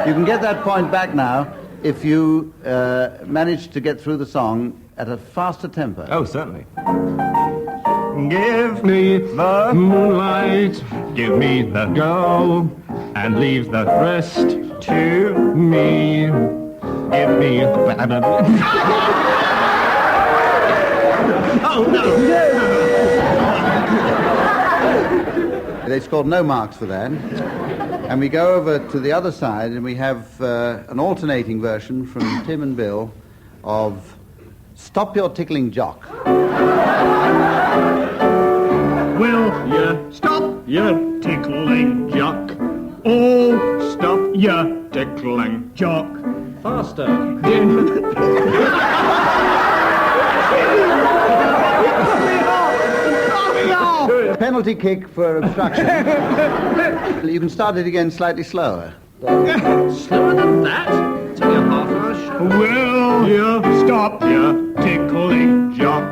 You can get that point back now if you manage to get through the song at a faster tempo. Oh, certainly. Give me the moonlight, give me the girl, and leave the rest to me. Give me... Oh, no! They scored no marks for that. And we go over to the other side, and we have an alternating version from Tim and Bill of Stop Your Tickling Jock. Will you stop your tickling jock? Oh, stop your tickling jock. Faster. Penalty kick for obstruction. You can start it again slightly slower. Slower than that? It's only a half-hour show. Will you stop your tickling jock?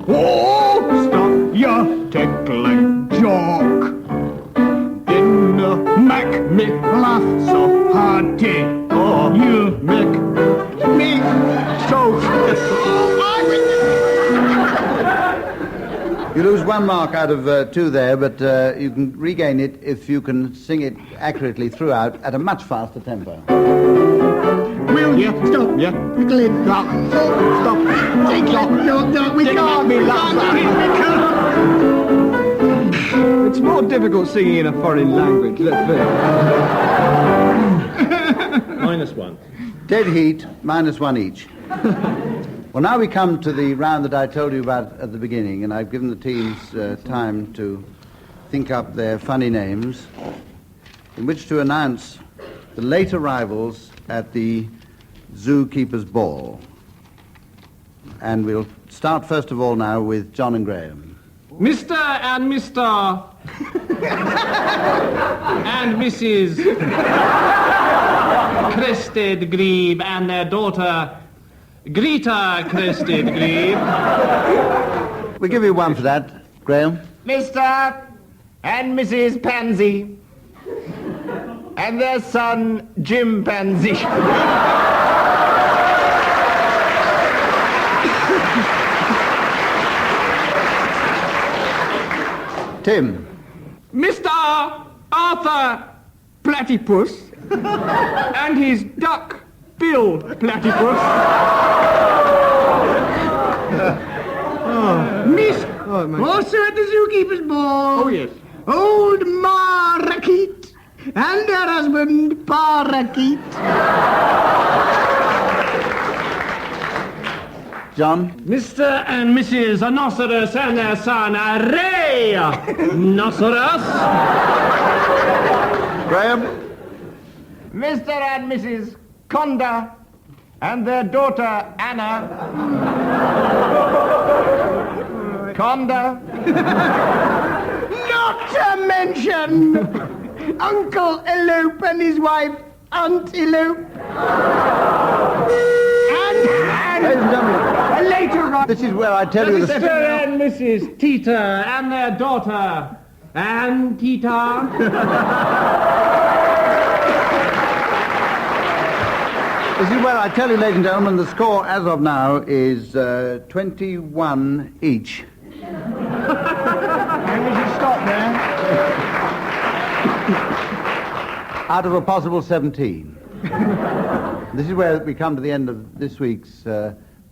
Oh, stop your tickling jock. Didn't make me laugh so hearty. Oh, you make me so... You lose 1 mark out of 2 there, but you can regain it if you can sing it accurately throughout at a much faster tempo. Will you stop your tickling jock? Stop. No, we can't be It's more difficult singing in a foreign language, let's face it. -1. Dead heat, -1 each. Well, now we come to the round that I told you about at the beginning, and I've given the teams time to think up their funny names, in which to announce the late arrivals at the zookeeper's ball. And we'll start first of all now with John and Graham. Mr. and Mr. and Mrs. Crested Grebe and their daughter Greta Crested Grebe. We'll give you 1 for that, Graham. Mr. and Mrs. Pansy and their son Jim Pansy. Tim. Mr. Arthur Platypus and his duck Bill Platypus. Miss, also at the zookeeper's ball. Oh, yes. Old Ma Racket and her husband Pa Racket. John? Mr. and Mrs. Rhinoceros and their son Ray Rhinoceros. Graham? Mr. and Mrs. Conda and their daughter Anna. Conda. Not to mention Uncle Elope and his wife, Aunt Elope. Ladies and gentlemen, later on... this is where I tell you the Mr. and Mrs. Tita and their daughter, Ann Tita. This is where I tell you, ladies and gentlemen, the score as of now is 21 each. And we should stop there. Out of a possible 17. This is where we come to the end of this week's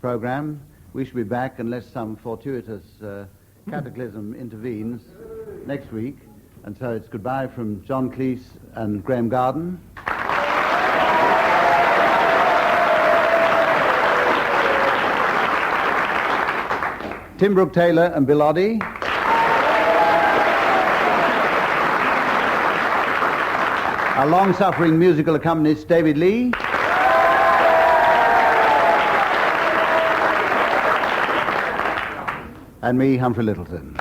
programme. We shall be back, unless some fortuitous cataclysm intervenes, next week. And so it's goodbye from John Cleese and Graham Garden. Tim Brooke Taylor and Bill Oddie. Our long-suffering musical accompanist, David Lee. And me, Humphrey Littleton.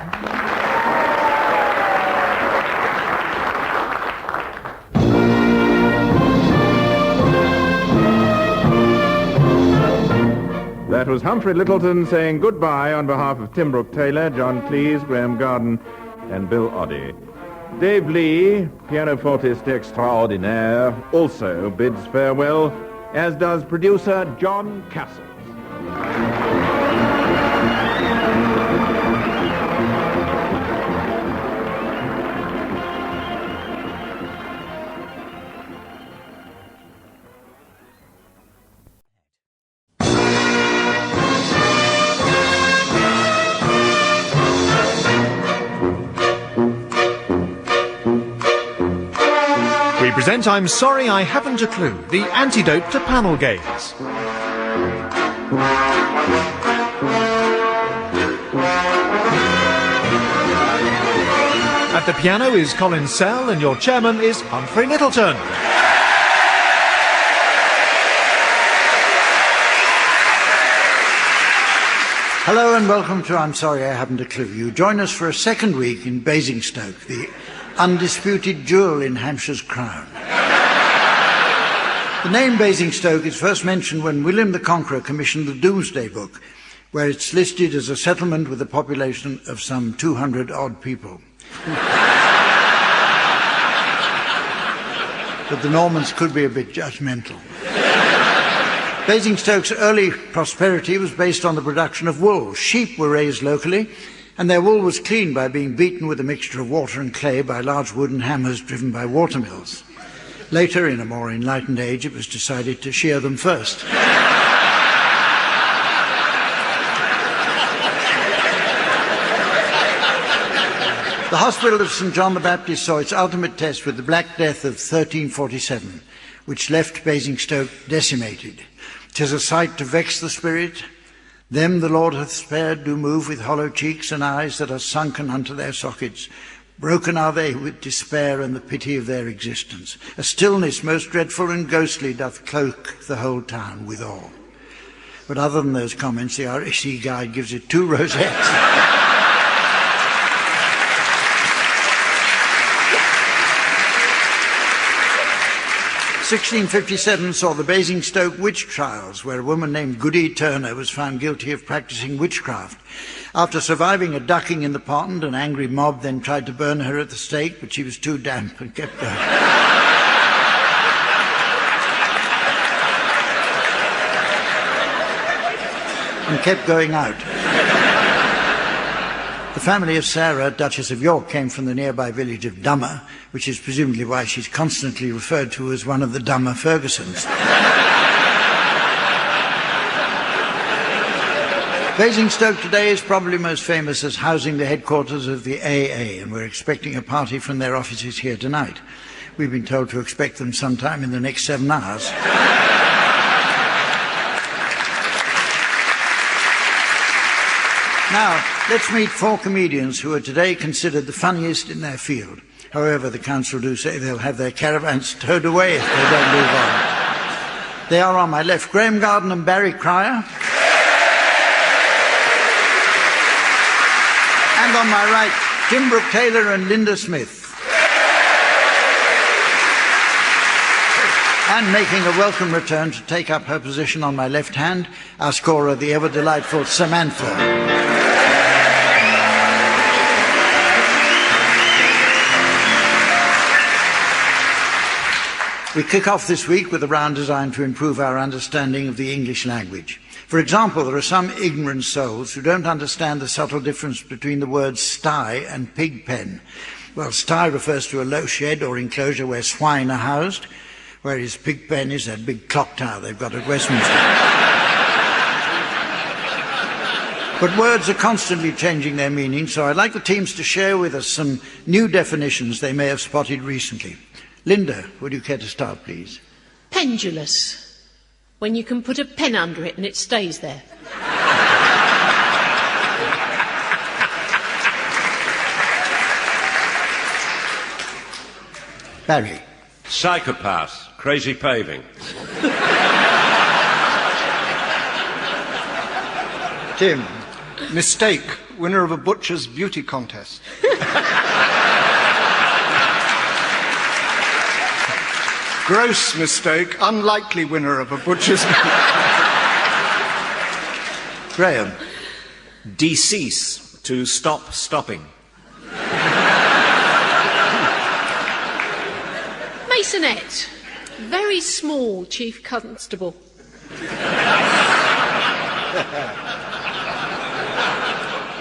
That was Humphrey Littleton saying goodbye on behalf of Tim Brooke Taylor, John Cleese, Graham Garden, and Bill Oddie. Dave Lee, pianofortist extraordinaire, also bids farewell, as does producer John Castle. We present I'm Sorry I Haven't a Clue, the antidote to panel games. At the piano is Colin Sell and your chairman is Humphrey Littleton. Hello and welcome to I'm Sorry I Haven't a Clue. You join us for a second week in Basingstoke, the undisputed jewel in Hampshire's crown. The name Basingstoke is first mentioned when William the Conqueror commissioned the Domesday Book, where it's listed as a settlement with a population of some 200-odd people. But the Normans could be a bit judgmental. Basingstoke's early prosperity was based on the production of wool. Sheep were raised locally, and their wool was cleaned by being beaten with a mixture of water and clay by large wooden hammers driven by watermills. Later, in a more enlightened age, it was decided to shear them first. The Hospital of St. John the Baptist saw its ultimate test with the Black Death of 1347, which left Basingstoke decimated. 'Tis a sight to vex the spirit. Them the Lord hath spared do move with hollow cheeks and eyes that are sunken unto their sockets. Broken are they with despair and the pity of their existence. A stillness most dreadful and ghostly doth cloak the whole town with awe. But other than those comments, the RSC guide gives it 2 rosettes. 1657 saw the Basingstoke witch trials, where a woman named Goody Turner was found guilty of practicing witchcraft. After surviving a ducking in the pond, an angry mob then tried to burn her at the stake, but she was too damp and kept going. And kept going out. The family of Sarah, Duchess of York, came from the nearby village of Dummer, which is presumably why she's constantly referred to as one of the Dummer Fergusons. Basingstoke today is probably most famous as housing the headquarters of the AA, and we're expecting a party from their offices here tonight. We've been told to expect them sometime in the next 7 hours. Now, let's meet 4 comedians who are today considered the funniest in their field. However, the council do say they'll have their caravans towed away if they don't move on. They are on my left, Graham Garden and Barry Cryer. And on my right, Tim Brooke-Taylor and Linda Smith. And making a welcome return to take up her position on my left hand, our scorer, the ever-delightful Samantha. We kick off this week with a round designed to improve our understanding of the English language. For example, there are some ignorant souls who don't understand the subtle difference between the words sty and pig pen. Well, sty refers to a low shed or enclosure where swine are housed, whereas pig pen is that big clock tower they've got at Westminster. But words are constantly changing their meaning, so I'd like the teams to share with us some new definitions they may have spotted recently. Linda, would you care to start, please? Pendulous. When you can put a pen under it and it stays there. Barry. Psychopath. Crazy paving. Tim. Mistake. Winner of a butcher's beauty contest. Gross mistake. Unlikely winner of a butcher's... Graham. Decease. To stop stopping. Masonette. Very small chief constable.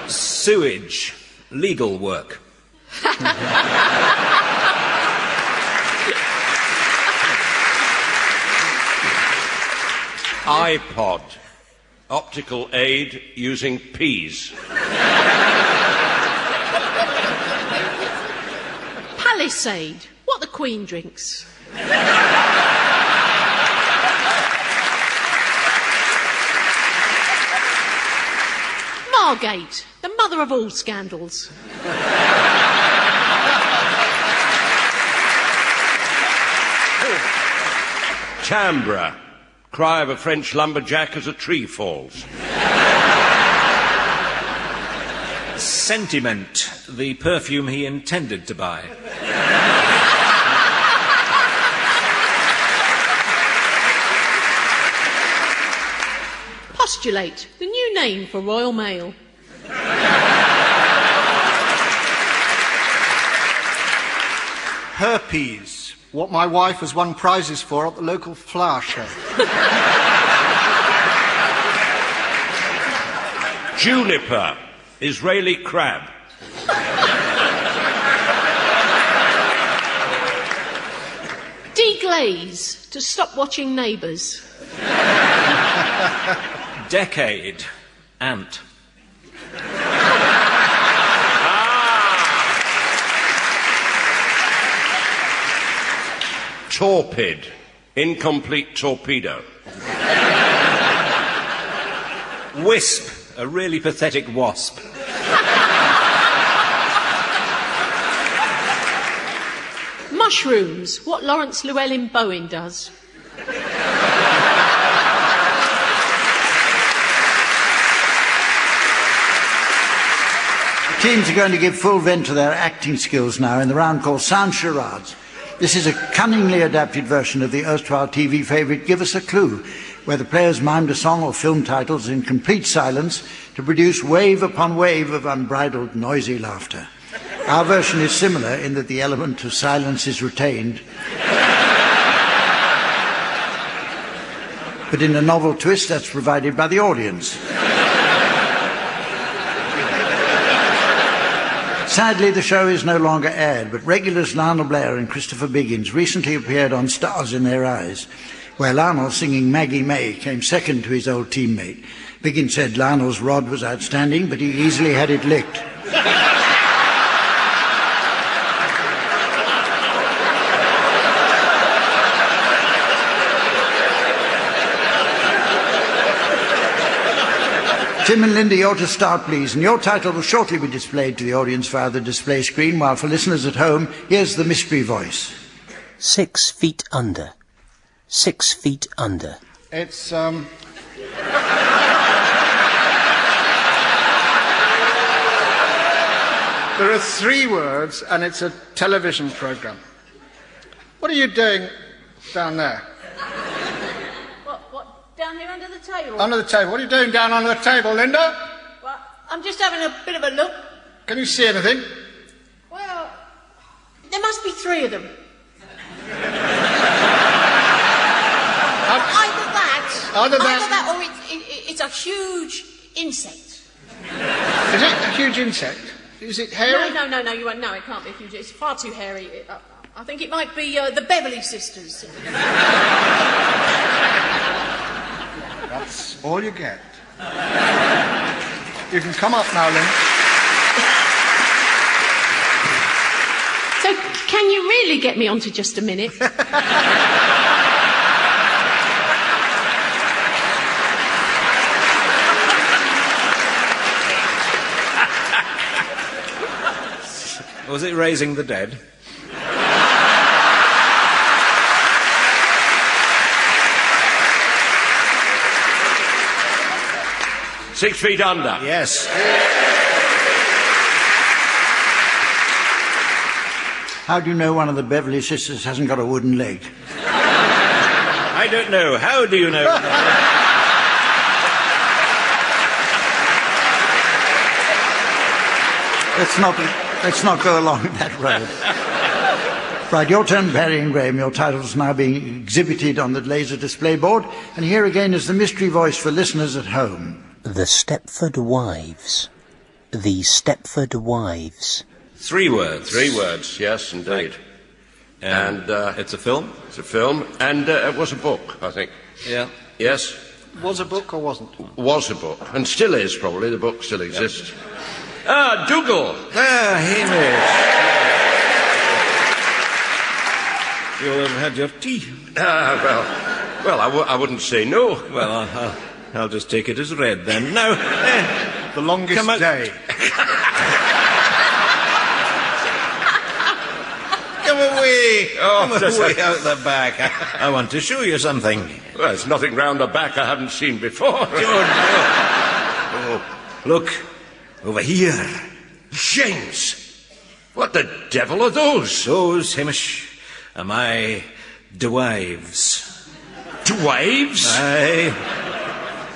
Sewage. Legal work. iPod. Optical aid using peas. Palisade. What the Queen drinks. Margate. The mother of all scandals. Timbre. Cry of a French lumberjack as a tree falls. Sentiment. The perfume he intended to buy. Postulate. The new name for Royal Mail. Herpes. What my wife has won prizes for at the local flower show. Juniper. Israeli crab. Deglaze. To stop watching Neighbours. Decade. Ant. Torpid. Incomplete torpedo. Wisp. A really pathetic wasp. Mushrooms. What Lawrence Llewellyn-Bowen does. Teams are going to give full vent to their acting skills now in the round called Sound Charades. This is a cunningly adapted version of the erstwhile TV favourite Give Us a Clue, where the players mimed a song or film titles in complete silence to produce wave upon wave of unbridled, noisy laughter. Our version is similar in that the element of silence is retained, but in a novel twist that's provided by the audience. Sadly, the show is no longer aired, but regulars Lionel Blair and Christopher Biggins recently appeared on Stars in Their Eyes, where Lionel, singing Maggie May, came second to his old teammate. Biggins said Lionel's rod was outstanding, but he easily had it licked. Tim and Linda, you're to start, please, and your title will shortly be displayed to the audience via the display screen, while for listeners at home, here's the mystery voice. 6 feet under. 6 feet under. It's, There are 3 words, and it's a television programme. What are you doing down there? What? Down here under the table? Under the table. What are you doing down under the table, Linda? Well, I'm just having a bit of a look. Can you see anything? Well, there must be 3 of them. Either that or it's a huge insect. Is it a huge insect? Is it hairy? No, you won't. No, it can't be a huge. It's far too hairy. I think it might be the Beverly Sisters. That's all you get. You can come up now, Lynn. So, can you really get me onto just a minute? Was it raising the dead? Six feet under. Yes. How do you know one of the Beverly Sisters hasn't got a wooden leg? I don't know. How do you know? Let's not go along that road. Right, your turn, Barry and Graham. Your titles now being exhibited on the laser display board. And here again is the mystery voice for listeners at home. The Stepford Wives. The Stepford Wives. 3 words. 3 words, yes, indeed. And it's a film? It's a film, and it was a book, I think. Yeah. Yes? Was a book or wasn't? Was a book, and still is, probably. The book still exists. Yep. Ah, Dougal! Ah, Hamish. You'll have had your tea. Well, I wouldn't say no. Well, I'll just take it as read then. Now, the longest day. Come away. Oh, Come away out the back. I want to show you something. Well, there's nothing round the back I haven't seen before. Oh, look. Over here. James! What the devil are those? Those, Hamish, are my dwives. Dwives? Aye.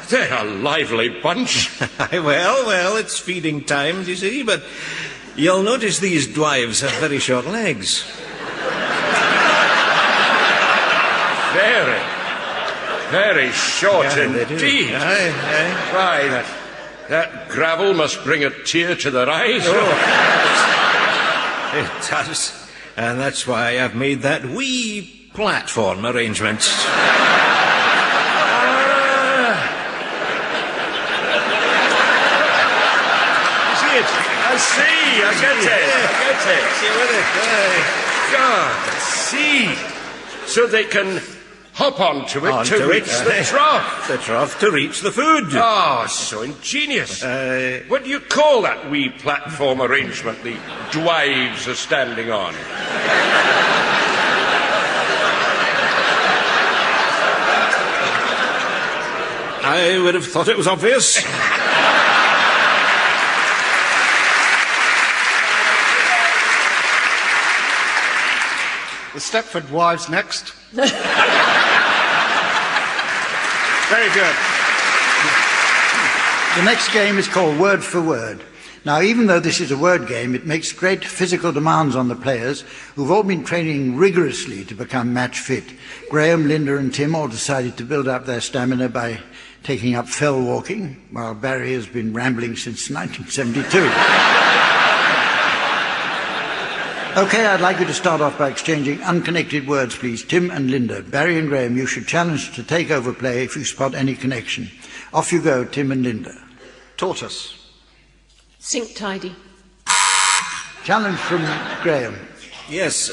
They're a lively bunch. Well, it's feeding times, you see, but you'll notice these dwives have very short legs. Very short indeed. Aye. Right. That gravel must bring a tear to their eyes. Oh. It does. And that's why I've made that wee platform arrangement. You see it? I get it. See with it? God, see. So they can hop onto it to reach the trough. The trough to reach the food. Oh, so ingenious. What do you call that wee platform arrangement the dwives are standing on? I would have thought it was obvious. The Stepford Wives next. Very good. The next game is called Word for Word. Now, even though this is a word game, it makes great physical demands on the players, who've all been training rigorously to become match fit. Graham, Linda and Tim all decided to build up their stamina by taking up fell walking, while Barry has been rambling since 1972. Okay, I'd like you to start off by exchanging unconnected words, please. Tim and Linda. Barry and Graham, you should challenge to take over play if you spot any connection. Off you go, Tim and Linda. Tortoise. Sink tidy. Challenge from Graham. Yes,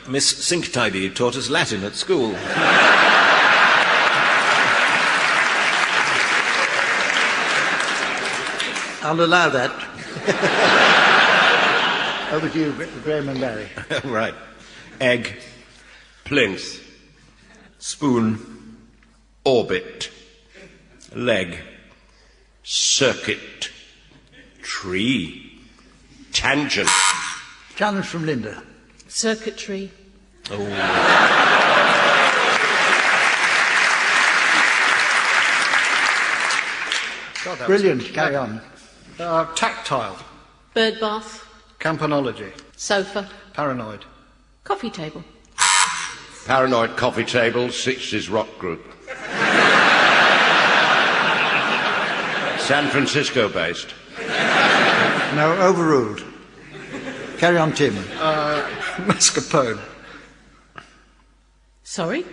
Miss Sinktidy taught us Latin at school. I'll allow that. Over to you, Graham and Barry. Right. Egg. Plinth. Spoon. Orbit. Leg. Circuit. Tree. Tangent. Challenge from Linda. Circuitry. God, that Brilliant, was- carry on. Tactile. Bird bath. Campanology. Sofa. Paranoid. Coffee table. Paranoid coffee table, 60s rock group. San Francisco based. No, overruled. Carry on, Tim. Mascarpone. Sorry?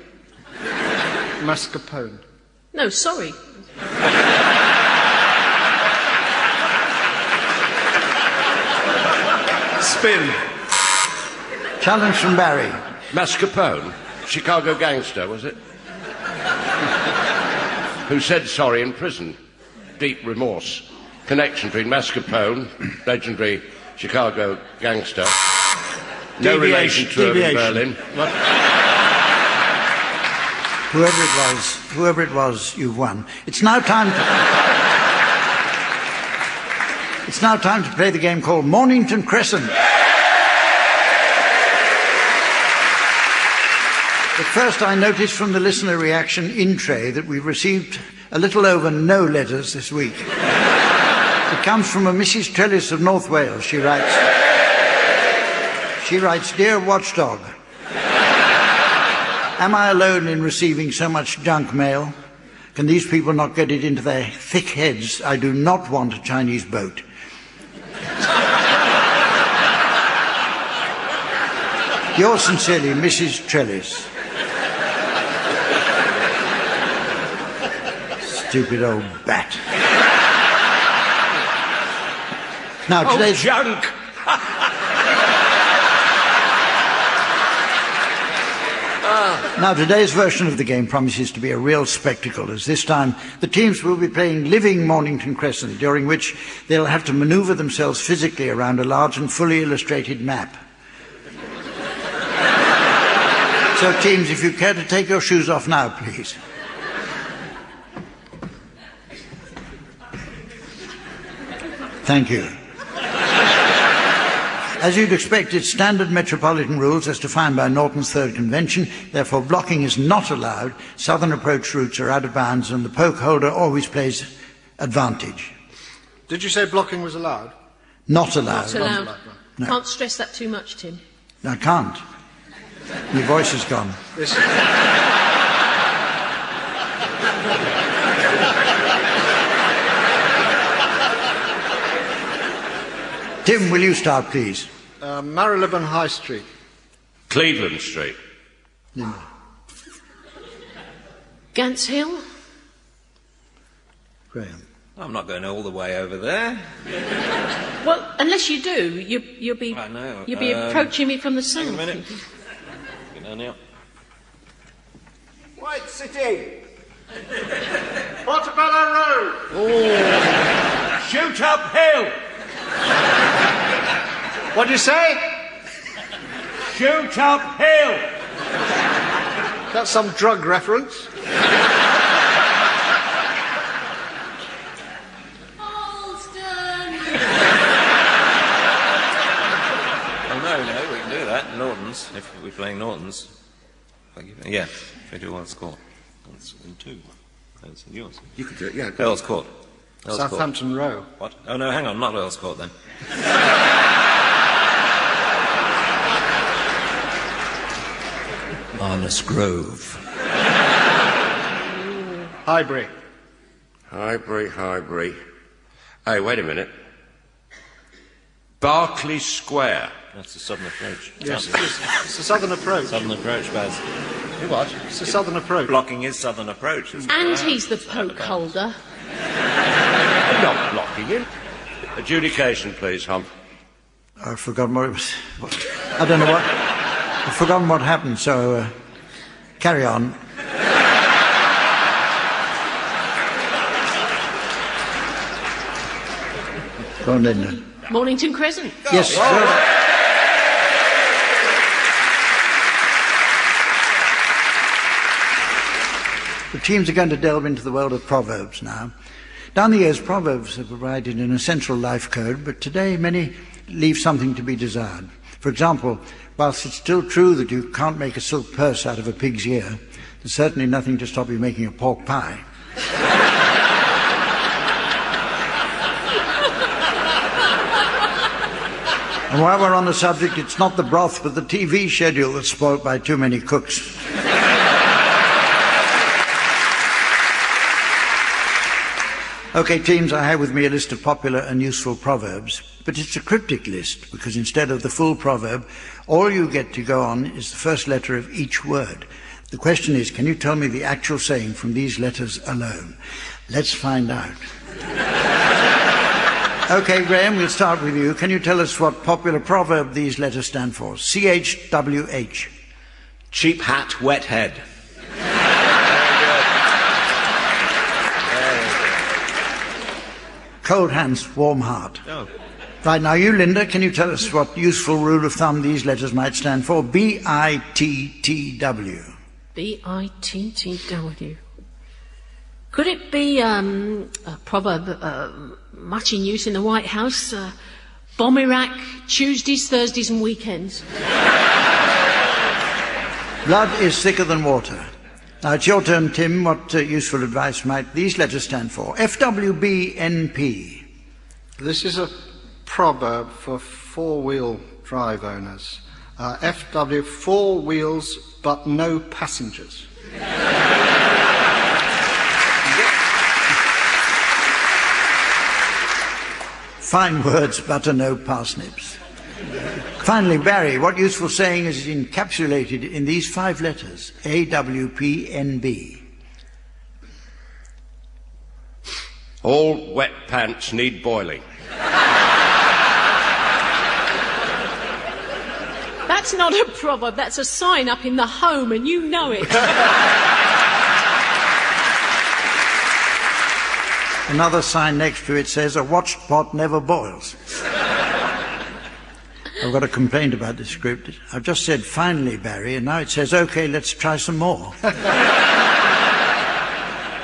Mascarpone. No, sorry. Spin. Challenge from Barry. Mascarpone, Chicago gangster, was it? Who said sorry in prison. Deep remorse. Connection between Mascarpone, legendary Chicago gangster. No relation to him in Berlin. Whoever it was, you've won. It's now time to play the game called Mornington Crescent. But first, I noticed from the listener reaction in tray that we've received a little over no letters this week. It comes from a Mrs. Trellis of North Wales. She writes, "Dear Watchdog, am I alone in receiving so much junk mail? Can these people not get it into their thick heads? I do not want a Chinese boat." Yours sincerely, Mrs. Trellis. Stupid old bat. Now today's junk. Now today's version of the game promises to be a real spectacle, as this time the teams will be playing living Mornington Crescent, during which they'll have to maneuver themselves physically around a large and fully illustrated map. So teams, if you care to take your shoes off now, please. Thank you. As you'd expect, it's standard metropolitan rules as defined by Norton's Third Convention. Therefore, blocking is not allowed, southern approach routes are out of bounds, and the poke holder always plays advantage. Did you say blocking was allowed? Not allowed. Not allowed. No. Can't stress that too much, Tim. I can't. Your voice is gone. Tim, will you start, please? Marylebone High Street. Cleveland Street. Gants Hill. Graham. I'm not going all the way over there. Well, unless you do, you'll be I know. You'll be approaching me from the south. Hang a minute. Get down here. White City. Portobello Road. Oh. Shoot up hill. What do you say? Shoot up hill. That's some drug reference. No, we can do that. Norton's, if we're playing Norton's. Yeah, if we do Earl's Court. That's in two. That's yours. You could do it, yeah. Earl's Court. Southampton Row. What? Oh, no, hang on, not Earl's Court then. Arnos Grove. Highbury. Highbury. Hey, wait a minute. Berkeley Square. That's the southern approach. Yes, it's the southern approach. Southern approach, Baz. What? It's the southern approach. Blocking is southern approach. And he's the poke holder. I'm not blocking him. Adjudication, please, Hump. I've forgotten what it was. I don't know what. I've forgotten what happened, so carry on. Go on, Linda. Mornington Crescent. Yes. The teams are going to delve into the world of proverbs now. Down the years, proverbs have provided an essential life code, but today many leave something to be desired. For example, whilst it's still true that you can't make a silk purse out of a pig's ear, there's certainly nothing to stop you making a pork pie. And while we're on the subject, it's not the broth but the TV schedule that's spoilt by too many cooks. Okay, teams, I have with me a list of popular and useful proverbs, but it's a cryptic list because instead of the full proverb, all you get to go on is the first letter of each word. The question is, can you tell me the actual saying from these letters alone? Let's find out. Okay, Graham, we'll start with you. Can you tell us what popular proverb these letters stand for? CHWH. Cheap hat, wet head. Cold hands, warm heart. Oh. Right, now you, Linda, can you tell us what useful rule of thumb these letters might stand for? BITTW. BITTW. Could it be a proverb much in use in the White House? Bomb Iraq, Tuesdays, Thursdays and weekends. Blood is thicker than water. Now it's your turn, Tim. What useful advice might these letters stand for? FWBNP. This is a proverb for four-wheel drive owners. FW, 4 wheels but no passengers. Fine words, butter no parsnips. Finally, Barry, what useful saying is encapsulated in these 5 letters? AWPNB. All wet pants need boiling. That's not a proverb, that's a sign up in the home and you know it. Another sign next to it says, a watched pot never boils. I've got a complaint about this script. I've just said, finally, Barry, and now it says, OK, let's try some more.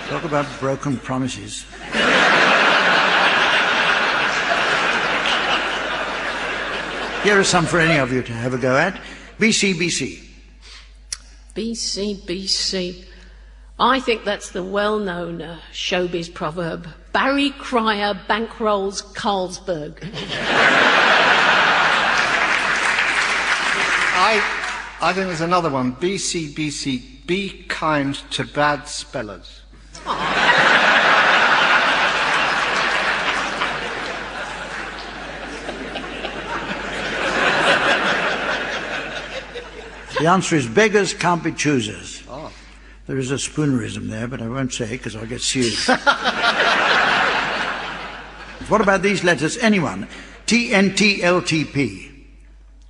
Talk about broken promises. Here are some for any of you to have a go at. BCBC. BCBC. I think that's the well-known showbiz proverb. Barry Cryer bankrolls Carlsberg. I think there's another one. BCBC. Be kind to bad spellers. The answer is beggars can't be choosers. Oh. There is a spoonerism there, but I won't say because I'll get sued. What about these letters? Anyone? TNTLTP.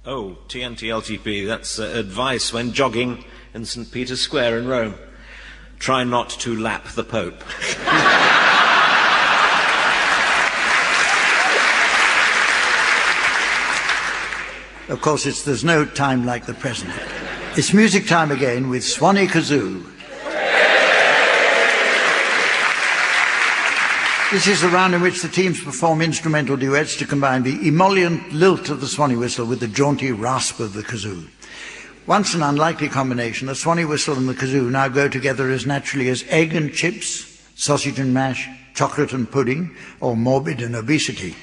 Oh, TNTLTP, that's advice when jogging in St. Peter's Square in Rome. Try not to lap the Pope. Of course, there's no time like the present. It's music time again with Swanee Kazoo. This is the round in which the teams perform instrumental duets to combine the emollient lilt of the Swanee whistle with the jaunty rasp of the kazoo. Once an unlikely combination, the Swanee whistle and the kazoo now go together as naturally as egg and chips, sausage and mash, chocolate and pudding, or morbid and obesity.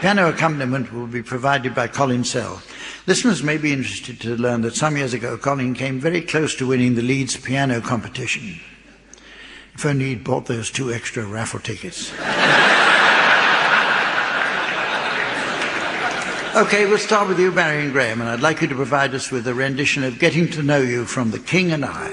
Piano accompaniment will be provided by Colin Sell. Listeners may be interested to learn that some years ago Colin came very close to winning the Leeds piano competition. If only he'd bought those 2 extra raffle tickets. Okay, we'll start with you, Barry and Graham, and I'd like you to provide us with a rendition of Getting to Know You from The King and I.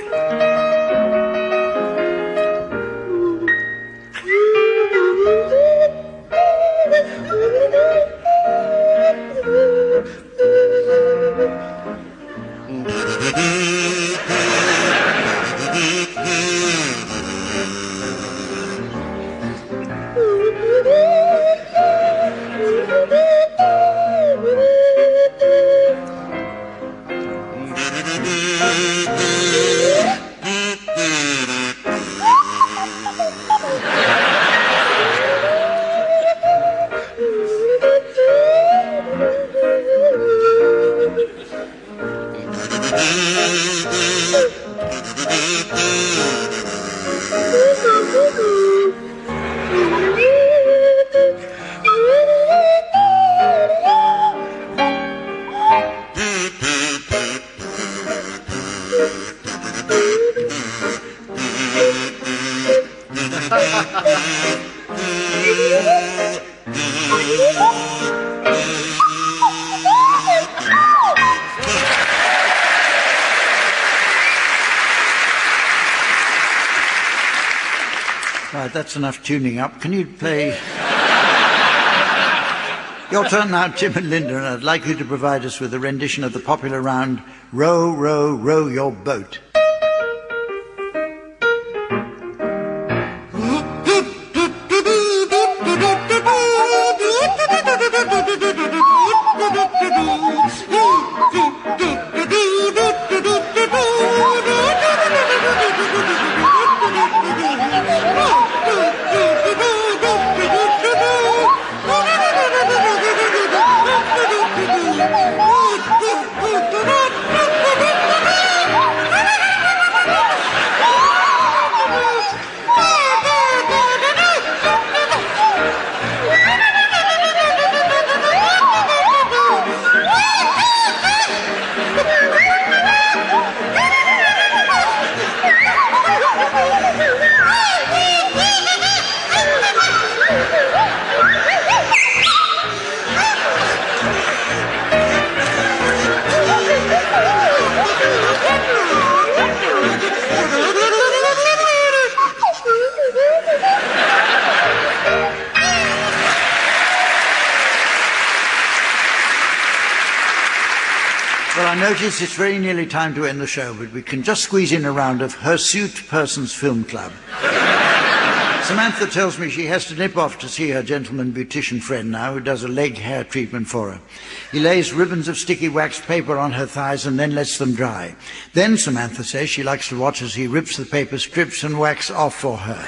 Right, that's enough tuning up. Can you play... Your turn now, Tim and Linda, and I'd like you to provide us with a rendition of the popular round, Row, Row, Row Your Boat. Well, I notice it's very nearly time to end the show, but we can just squeeze in a round of Hirsute Persons Film Club. Samantha tells me she has to nip off to see her gentleman beautician friend now, who does a leg hair treatment for her. He lays ribbons of sticky wax paper on her thighs and then lets them dry. Then, Samantha says, she likes to watch as he rips the paper strips and wax off for her.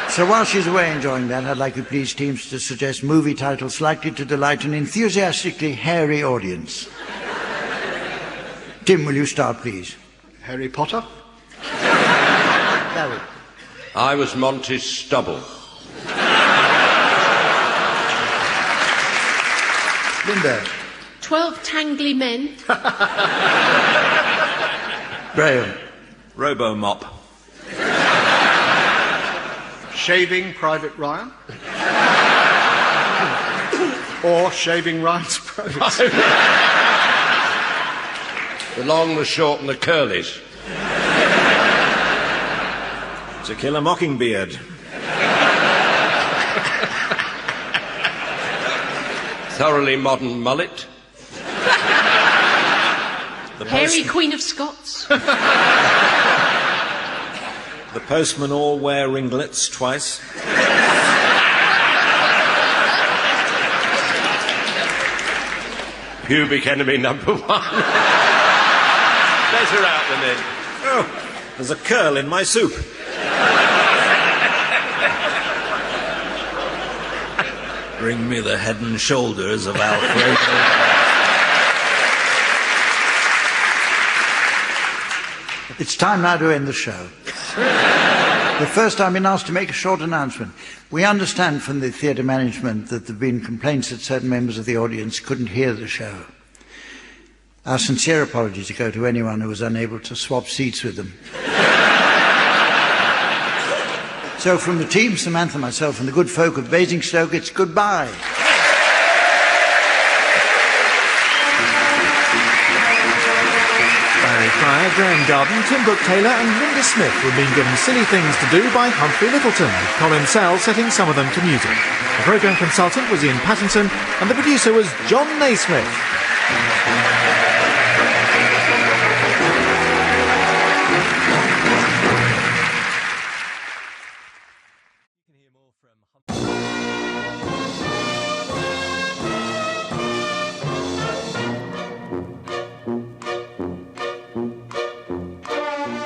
So while she's away enjoying that, I'd like you please, teams, to suggest movie titles likely to delight an enthusiastically hairy audience. Tim, will you start, please? Harry Potter. Gary. I Was Monty's Stubble. Linda. 12 Tangly Men. Graham. Robo-mop. Shaving Private Ryan. Or Shaving Ryan's Private. The Long, the Short and the Curlies. To Kill a Mockingbird. Thoroughly Modern Mullet. Hairy Queen of Scots. The Postmen all wear ringlets twice. Pubic Enemy number 1. Better out than in. Oh, there's a curl in my soup. Bring me the head and shoulders of Alfredo. It's time now to end the show. But first, I've been asked to make a short announcement. We understand from the theatre management that there have been complaints that certain members of the audience couldn't hear the show. Our sincere apologies go to anyone who was unable to swap seats with them. So from the team, Samantha, myself and the good folk of Basingstoke, it's goodbye. Pryor, Graham Garden, Tim Brooke-Taylor and Linda Smith were being given Silly Things to Do by Humphrey Littleton, with Colin Sell setting some of them to music. The programme consultant was Ian Pattinson and the producer was John Naismith.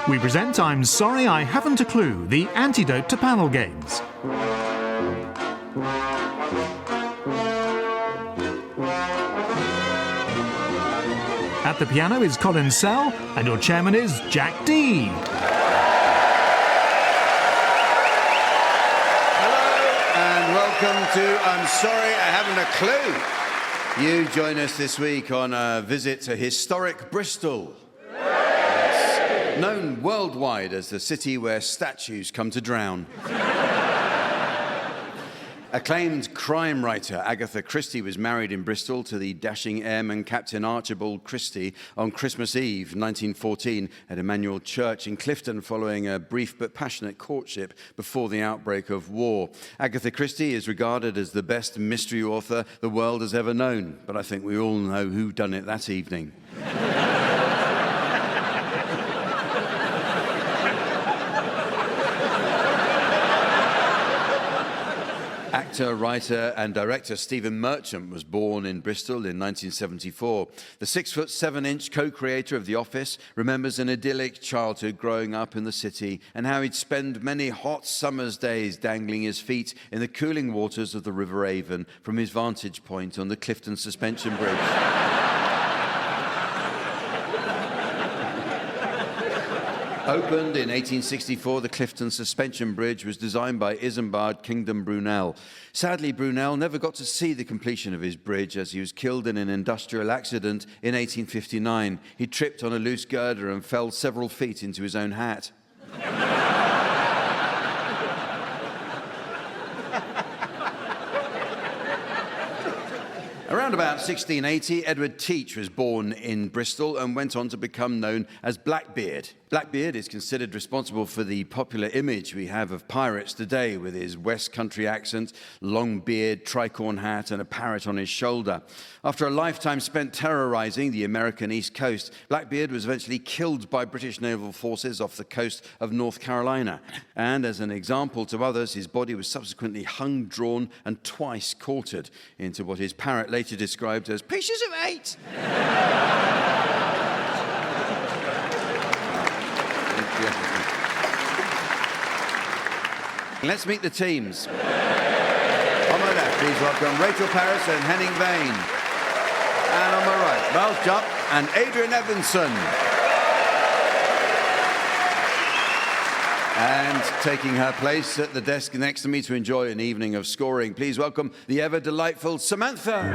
We present I'm Sorry I Haven't a Clue, the antidote to panel games. At the piano is Colin Sell, and your chairman is Jack D. Hello, and welcome to I'm Sorry I Haven't a Clue. You join us this week on a visit to historic Bristol. Known worldwide as the city where statues come to drown. Acclaimed crime writer Agatha Christie was married in Bristol to the dashing airman Captain Archibald Christie on Christmas Eve 1914 at Emmanuel Church in Clifton following a brief but passionate courtship before the outbreak of war. Agatha Christie is regarded as the best mystery author the world has ever known, but I think we all know who done it that evening. Actor, writer and director Stephen Merchant was born in Bristol in 1974. The 6'7" co-creator of The Office remembers an idyllic childhood growing up in the city and how he'd spend many hot summer's days dangling his feet in the cooling waters of the River Avon from his vantage point on the Clifton Suspension Bridge. Opened in 1864, the Clifton Suspension Bridge was designed by Isambard Kingdom Brunel. Sadly, Brunel never got to see the completion of his bridge as he was killed in an industrial accident in 1859. He tripped on a loose girder and fell several feet into his own hat. Around about 1680, Edward Teach was born in Bristol and went on to become known as Blackbeard. Blackbeard is considered responsible for the popular image we have of pirates today, with his West Country accent, long beard, tricorn hat, and a parrot on his shoulder. After a lifetime spent terrorizing the American East Coast, Blackbeard was eventually killed by British naval forces off the coast of North Carolina. And as an example to others, his body was subsequently hung, drawn, and twice quartered into what his parrot later described as pieces of 8. Let's meet the teams. On my left, please welcome Rachel Paris and Henning Vane. And on my right, Miles Jupp and Adrian Evanson. And taking her place at the desk next to me to enjoy an evening of scoring, please welcome the ever-delightful Samantha.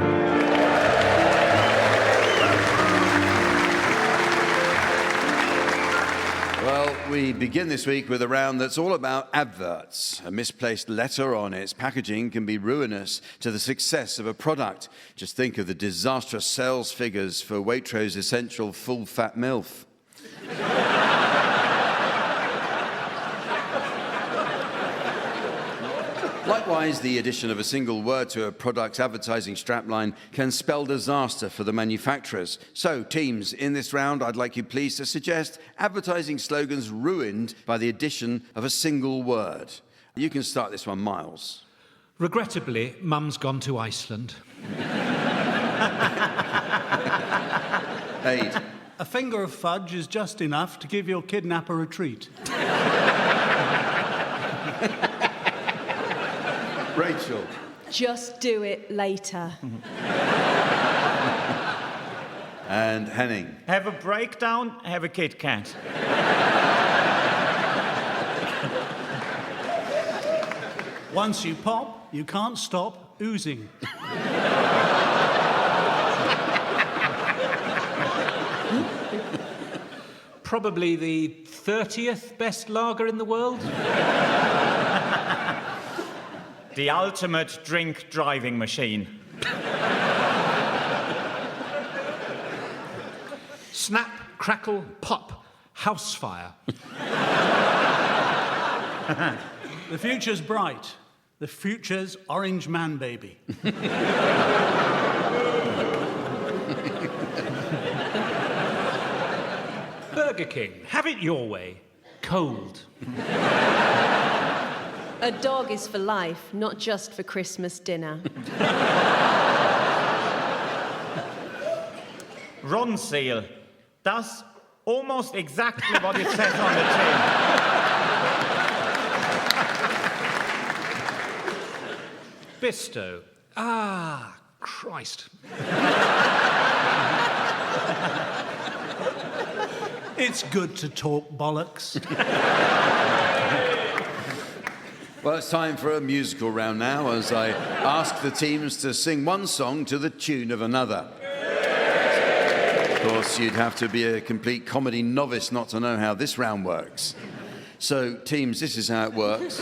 Well, we begin this week with a round that's all about adverts. A misplaced letter on its packaging can be ruinous to the success of a product. Just think of the disastrous sales figures for Waitrose Essential Full Fat MILF. Likewise, the addition of a single word to a product's advertising strapline can spell disaster for the manufacturers. So, teams, in this round, I'd like you please to suggest advertising slogans ruined by the addition of a single word. You can start this one, Miles. Regrettably, Mum's gone to Iceland. Aid. A finger of fudge is just enough to give your kidnapper a treat. Rachel. Just do it later. And Henning. Have a breakdown, have a Kit Kat. Once you pop, you can't stop oozing. Probably the 30th best lager in the world. The ultimate drink driving machine. Snap, crackle, pop, house fire. The future's bright. The future's orange man baby. Burger King, have it your way. Cold. A dog is for life, not just for Christmas dinner. Ronseal does almost exactly what it says on the tin. Bisto. Ah, Christ. It's good to talk bollocks. Well, it's time for a musical round now as I ask the teams to sing one song to the tune of another. Of course, you'd have to be a complete comedy novice not to know how this round works. So, teams, this is how it works.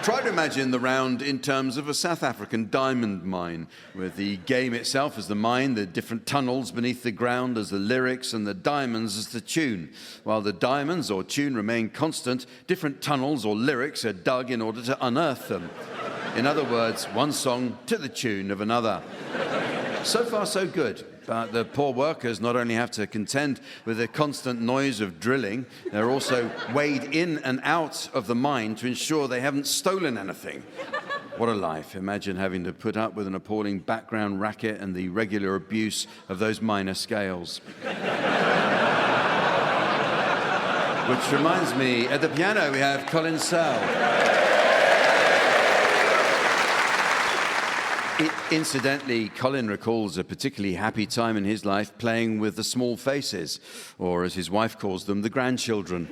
Try to imagine the round in terms of a South African diamond mine, with the game itself as the mine, the different tunnels beneath the ground as the lyrics, and the diamonds as the tune. While the diamonds or tune remain constant, different tunnels or lyrics are dug in order to unearth them. In other words, one song to the tune of another. So far, so good. But the poor workers not only have to contend with the constant noise of drilling, they're also weighed in and out of the mine to ensure they haven't stolen anything. What a life. Imagine having to put up with an appalling background racket and the regular abuse of those minor scales. Which reminds me, at the piano we have Colin Sell. Incidentally, Colin recalls a particularly happy time in his life playing with the small faces, or as his wife calls them, the grandchildren.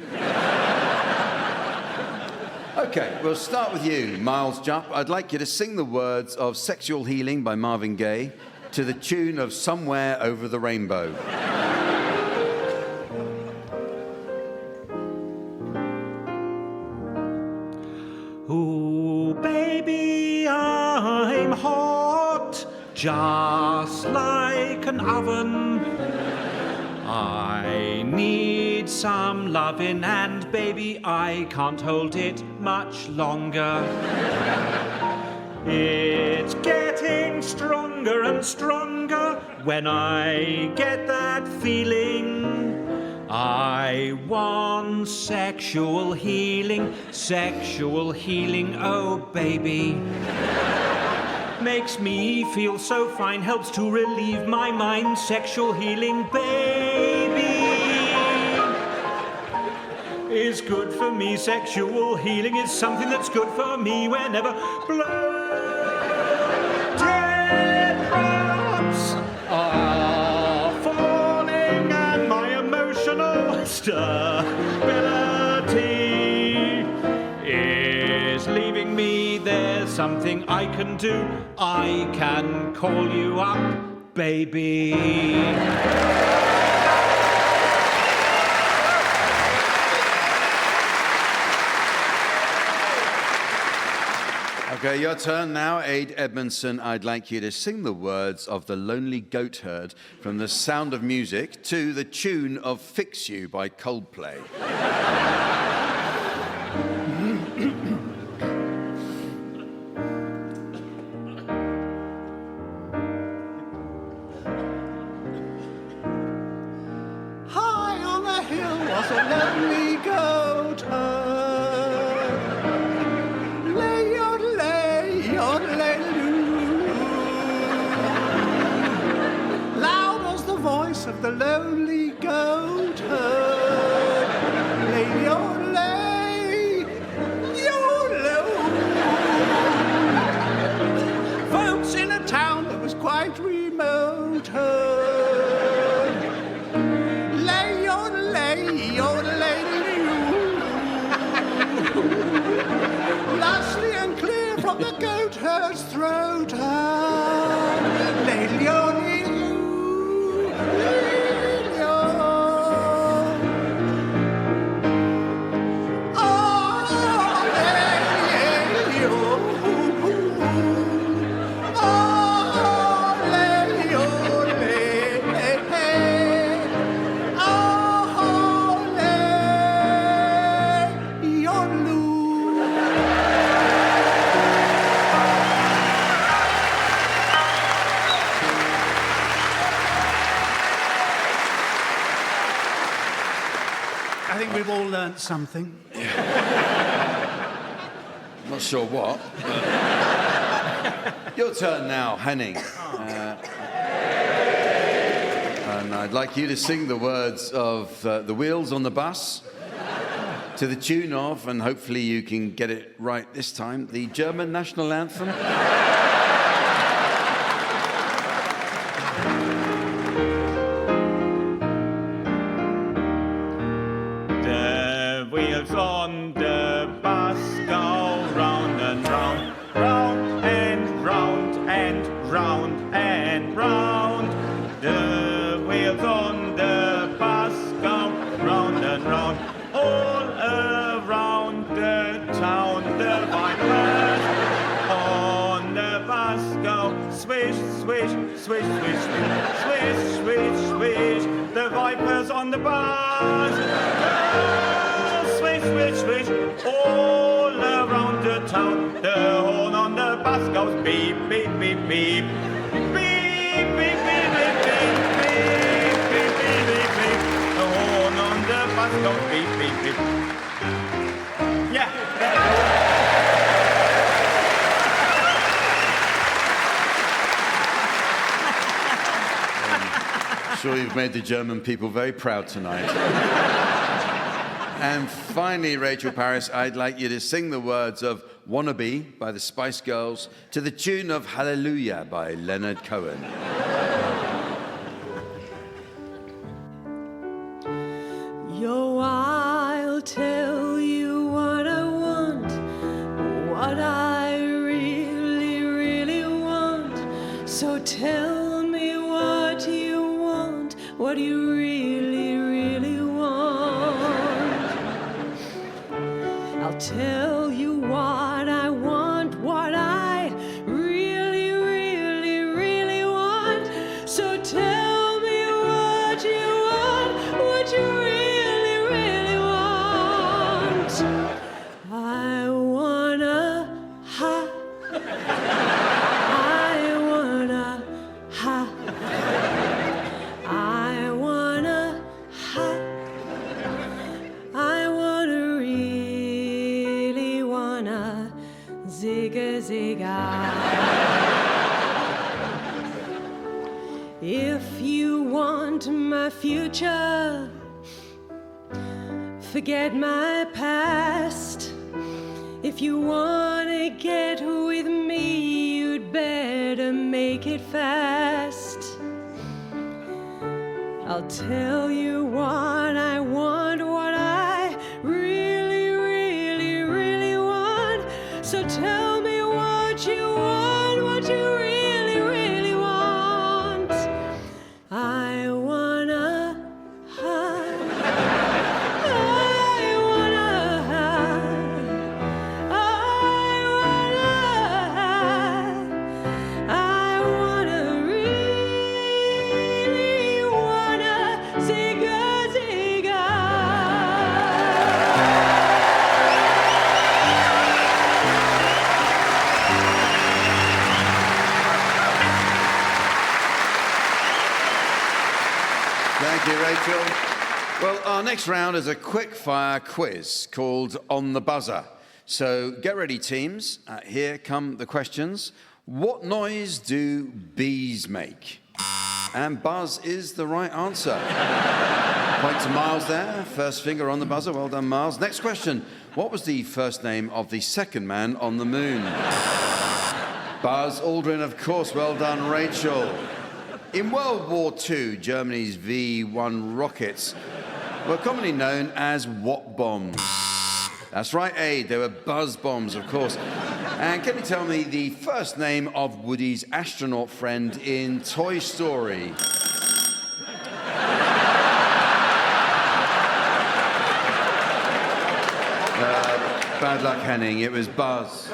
Okay, we'll start with you, Miles Jupp. I'd like you to sing the words of Sexual Healing by Marvin Gaye to the tune of Somewhere Over the Rainbow. Ooh, baby, I'm hot, just like an oven. I need some loving, and baby, I can't hold it much longer. It's getting stronger and stronger when I get that feeling. I want sexual healing, oh baby. Makes me feel so fine, helps to relieve my mind, sexual healing, baby. Is good for me, sexual healing is something that's good for me whenever blood drops are falling and my emotional stability is leaving me. There's something I can do. I can call you up, baby. Okay, your turn now. Aid Edmondson, I'd like you to sing the words of The Lonely Goat Herd from The Sound of Music to the tune of Fix You by Coldplay. High on a hill was a lonely goat herd. Loud was the voice of the lonely goat herd. Lay, yolo. Folks in a town that was quite remote heard. Lay, lustly and clear from the goat herd's throat. I think we've all learnt something. Not sure what. But... Your turn now, Henning. And I'd like you to sing the words of The Wheels on the Bus to the tune of, and hopefully you can get it right this time, the German national anthem. On the bus go round and round, round and round and round and round. The wheels on the bus go round and round, all around the town. The vine swish, swish, swish, swish, swish, the vipers on the bus. Swish, swish, swish, all around the town. The horn on the bus goes beep, beep, beep, beep. Beep, beep, beep, beep, beep, beep, beep, beep, beep, beep. The horn on the bus goes beep, beep, beep. Yeah, there you go. Sure, you've made the German people very proud tonight. And finally, Rachel Paris, I'd like you to sing the words of Wannabe by the Spice Girls to the tune of Hallelujah by Leonard Cohen. Yo, I'll tell you what I want, what I really, really want. So tell me what you want, what you really, really want. I'll tell you what I want, what I really, really, really want. So tell me what you want, what you really, really want. I wanna ha. I wanna ha. I wanna ha. I wanna really wanna zigga zigga. If you want my future, forget my past. If you wanna get with me, you'd better make it fast. I'll tell you what I want, what I really, really, really want. So tell me what you want, what you really, really want. I wanna hide. I wanna hide. I wanna really wanna zigga zigga. Thank you, Rachel. Well, our next round is a quick-fire quiz called On the Buzzer. So get ready, teams. Here come the questions. What noise do bees make? And buzz is the right answer. Point to Miles there. First finger on the buzzer. Well done, Miles. Next question. What was the first name of the second man on the moon? Buzz Aldrin, of course. Well done, Rachel. In World War II, Germany's V-1 rockets were commonly known as what bombs? That's right, Aid. They were buzz bombs, of course. And can you tell me the first name of Woody's astronaut friend in Toy Story? Bad luck, Henning. It was Buzz.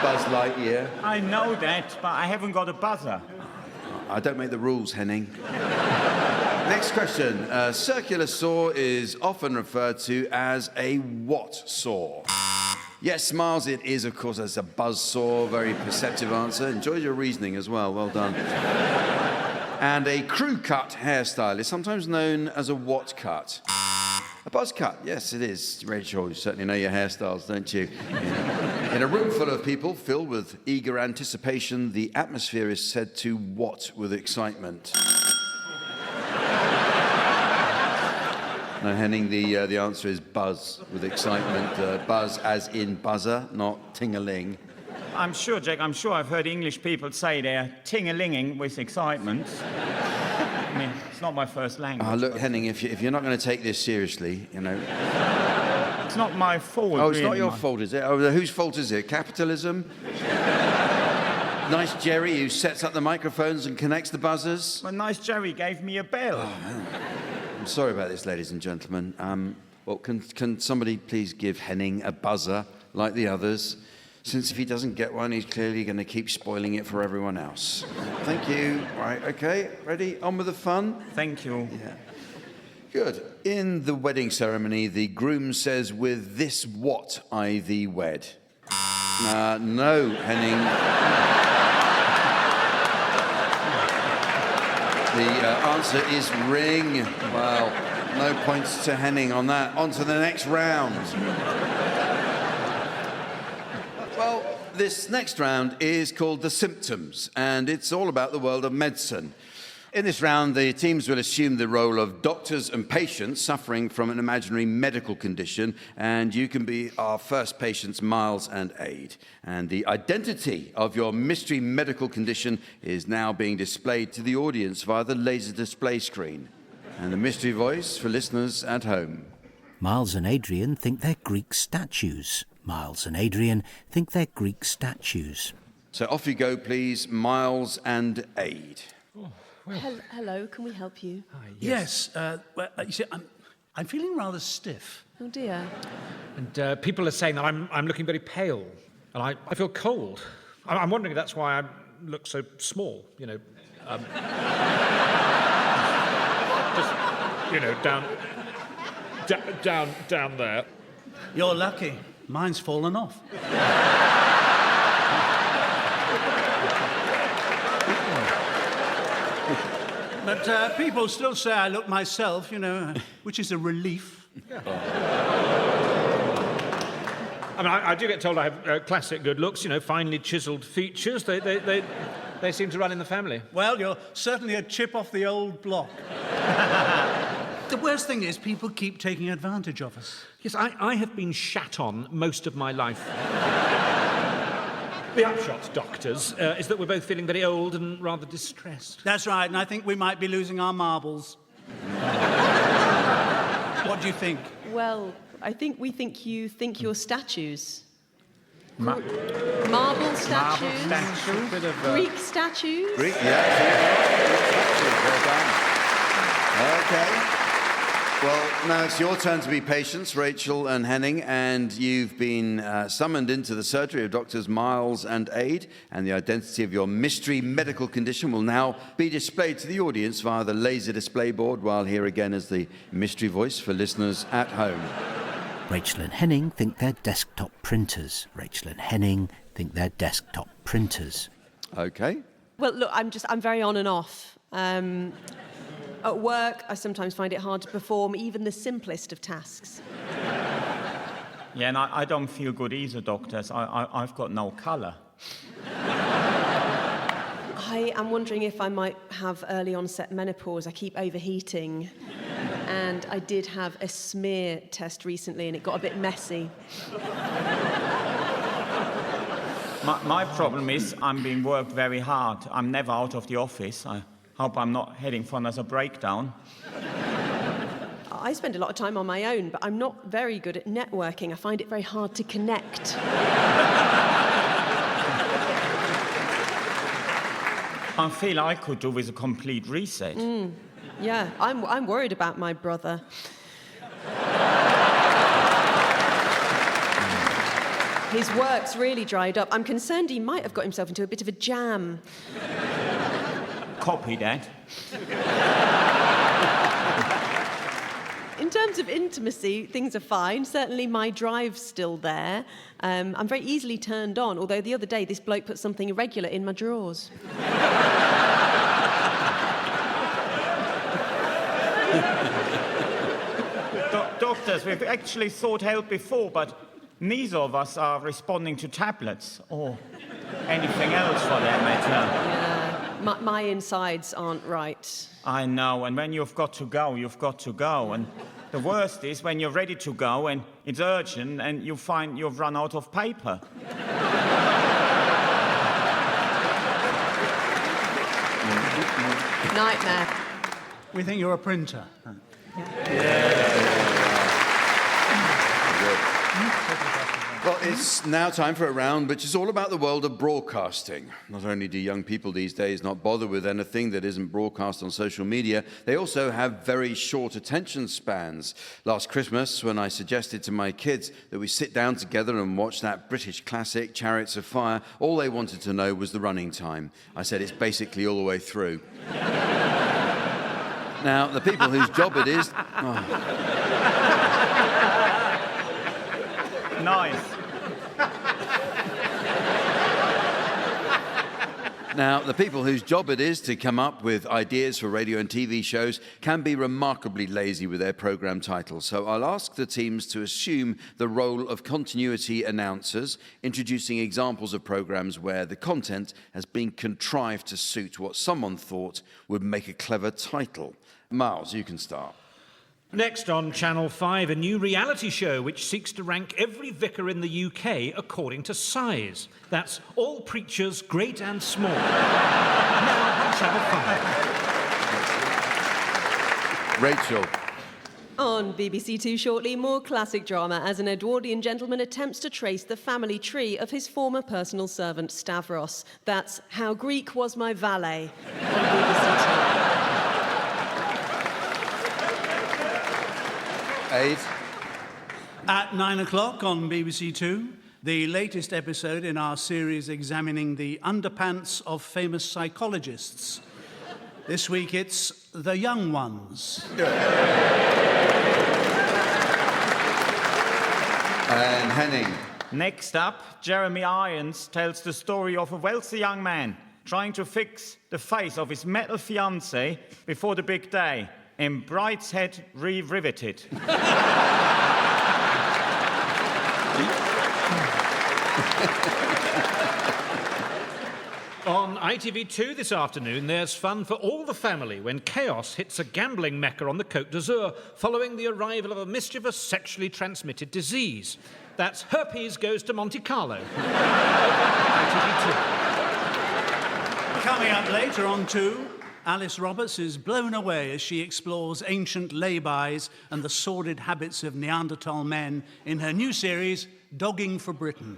Buzz Lightyear. I know that, but I haven't got a buzzer. I don't make the rules, Henning. Next question. A circular saw is often referred to as a what saw? Yes, Miles, it is, of course, as a buzz saw. Very perceptive answer. Enjoyed your reasoning as well. Well done. And a crew cut hairstyle is sometimes known as a what cut? A buzz cut, yes, it is. Rachel, you certainly know your hairstyles, don't you? In a room full of people filled with eager anticipation, the atmosphere is said to what with excitement? No, Henning, the answer is buzz with excitement. Buzz as in buzzer, not ting-a-ling. I'm sure, Jack, I've heard English people say they're ting-a-linging with excitement. I mean, it's not my first language. Oh, look, Henning, if you're not going to take this seriously, you know... It's not my fault, Oh, it's really, not your fault, is it? Oh, whose fault is it? Capitalism? Nice Jerry who sets up the microphones and connects the buzzers? Well, nice Jerry gave me a bell. Oh, I'm sorry about this, ladies and gentlemen. Well, can somebody please give Henning a buzzer like the others? since if he doesn't get one, he's clearly going to keep spoiling it for everyone else. Thank you. Right, okay, ready? On with the fun? Thank you. Yeah. Good. In the wedding ceremony, the groom says, "With this what I thee wed?" No, Henning. The answer is ring. Well, no points to Henning on that. On to the next round. Well, this next round is called The Symptoms, and it's all about the world of medicine. In this round, the teams will assume the role of doctors and patients suffering from an imaginary medical condition, and you can be our first patients, Miles and Aid. And the identity of your mystery medical condition is now being displayed to the audience via the laser display screen. And the mystery voice for listeners at home. Miles and Adrian think they're Greek statues. Miles and Adrian think they're Greek statues. So off you go, please, Miles and Aid. Hello, can we help you? Yes. You see, I'm feeling rather stiff. Oh dear. And people are saying that I'm looking very pale, and I feel cold. I'm wondering if that's why I look so small, you know. Just, you know, down there. You're lucky. Mine's fallen off. But people still say I look myself, you know, which is a relief. I mean, I do get told I have classic good looks, you know, finely chiselled features. They seem to run in the family. Well, you're certainly a chip off the old block. The worst thing is people keep taking advantage of us. Yes, I have been shat on most of my life. The upshot, doctors, is that we're both feeling very old and rather distressed. That's right, and I think we might be losing our marbles. What do you think? Well, I think we think you think you're statues. Marble statues? Marble statues. Bit of, Greek statues? Greek, well done. Okay. Well, now it's your turn to be patients, Rachel and Henning, and you've been summoned into the surgery of Doctors Miles and Aid, and the identity of your mystery medical condition will now be displayed to the audience via the laser display board, while here again is the mystery voice for listeners at home. Rachel and Henning think they're desktop printers. Rachel and Henning think they're desktop printers. Okay. Well, look, I'm very on and off. At work, I sometimes find it hard to perform even the simplest of tasks. Yeah, and I don't feel good either, doctors. I've got no colour. I am wondering if I might have early onset menopause. I keep overheating. And I did have a smear test recently and it got a bit messy. My problem is I'm being worked very hard. I'm never out of the office. I hope I'm not heading for another breakdown. I spend a lot of time on my own, but I'm not very good at networking. I find it very hard to connect. I feel I could do with a complete reset. Yeah, I'm worried about my brother. His work's really dried up. I'm concerned he might have got himself into a bit of a jam. Copy that. In terms of intimacy, things are fine. Certainly my drive's still there. I'm very easily turned on, although the other day this bloke put something irregular in my drawers. Doctors, we've actually sought help before, but neither of us are responding to tablets or anything else for that matter. Yeah, my insides aren't right. I know, and when you've got to go, you've got to go. And the worst is when you're ready to go and it's urgent and you find you've run out of paper. Nightmare. We think you're a printer. Well, it's now time for a round which is all about the world of broadcasting. Not only do young people these days not bother with anything that isn't broadcast on social media, they also have very short attention spans. Last Christmas, when I suggested to my kids that we sit down together and watch that British classic, Chariots of Fire, all they wanted to know was the running time. I said it's basically all the way through. Now, the people whose job it is... Nice. Now, the people whose job it is to come up with ideas for radio and TV shows can be remarkably lazy with their programme titles. So I'll ask the teams to assume the role of continuity announcers, introducing examples of programmes where the content has been contrived to suit what someone thought would make a clever title. Miles, you can start. Next on Channel 5, a new reality show which seeks to rank every vicar in the UK according to size. That's All Preachers, Great and Small. Now on Channel 5. Rachel. On BBC Two shortly, more classic drama as an Edwardian gentleman attempts to trace the family tree of his former personal servant, Stavros. That's How Greek Was My Valet on BBC Two. 8. At 9 o'clock on BBC Two, the latest episode in our series examining the underpants of famous psychologists. This week it's The Young Ones. And Henning. Next up, Jeremy Irons tells the story of a wealthy young man trying to fix the face of his metal fiancée before the big day. In Brideshead Re-Riveted. On ITV2 this afternoon, there's fun for all the family when chaos hits a gambling mecca on the Côte d'Azur following the arrival of a mischievous sexually transmitted disease. That's Herpes Goes to Monte Carlo. ITV2. Coming up later on 2, Alice Roberts is blown away as she explores ancient laybys and the sordid habits of Neanderthal men in her new series, Dogging for Britain.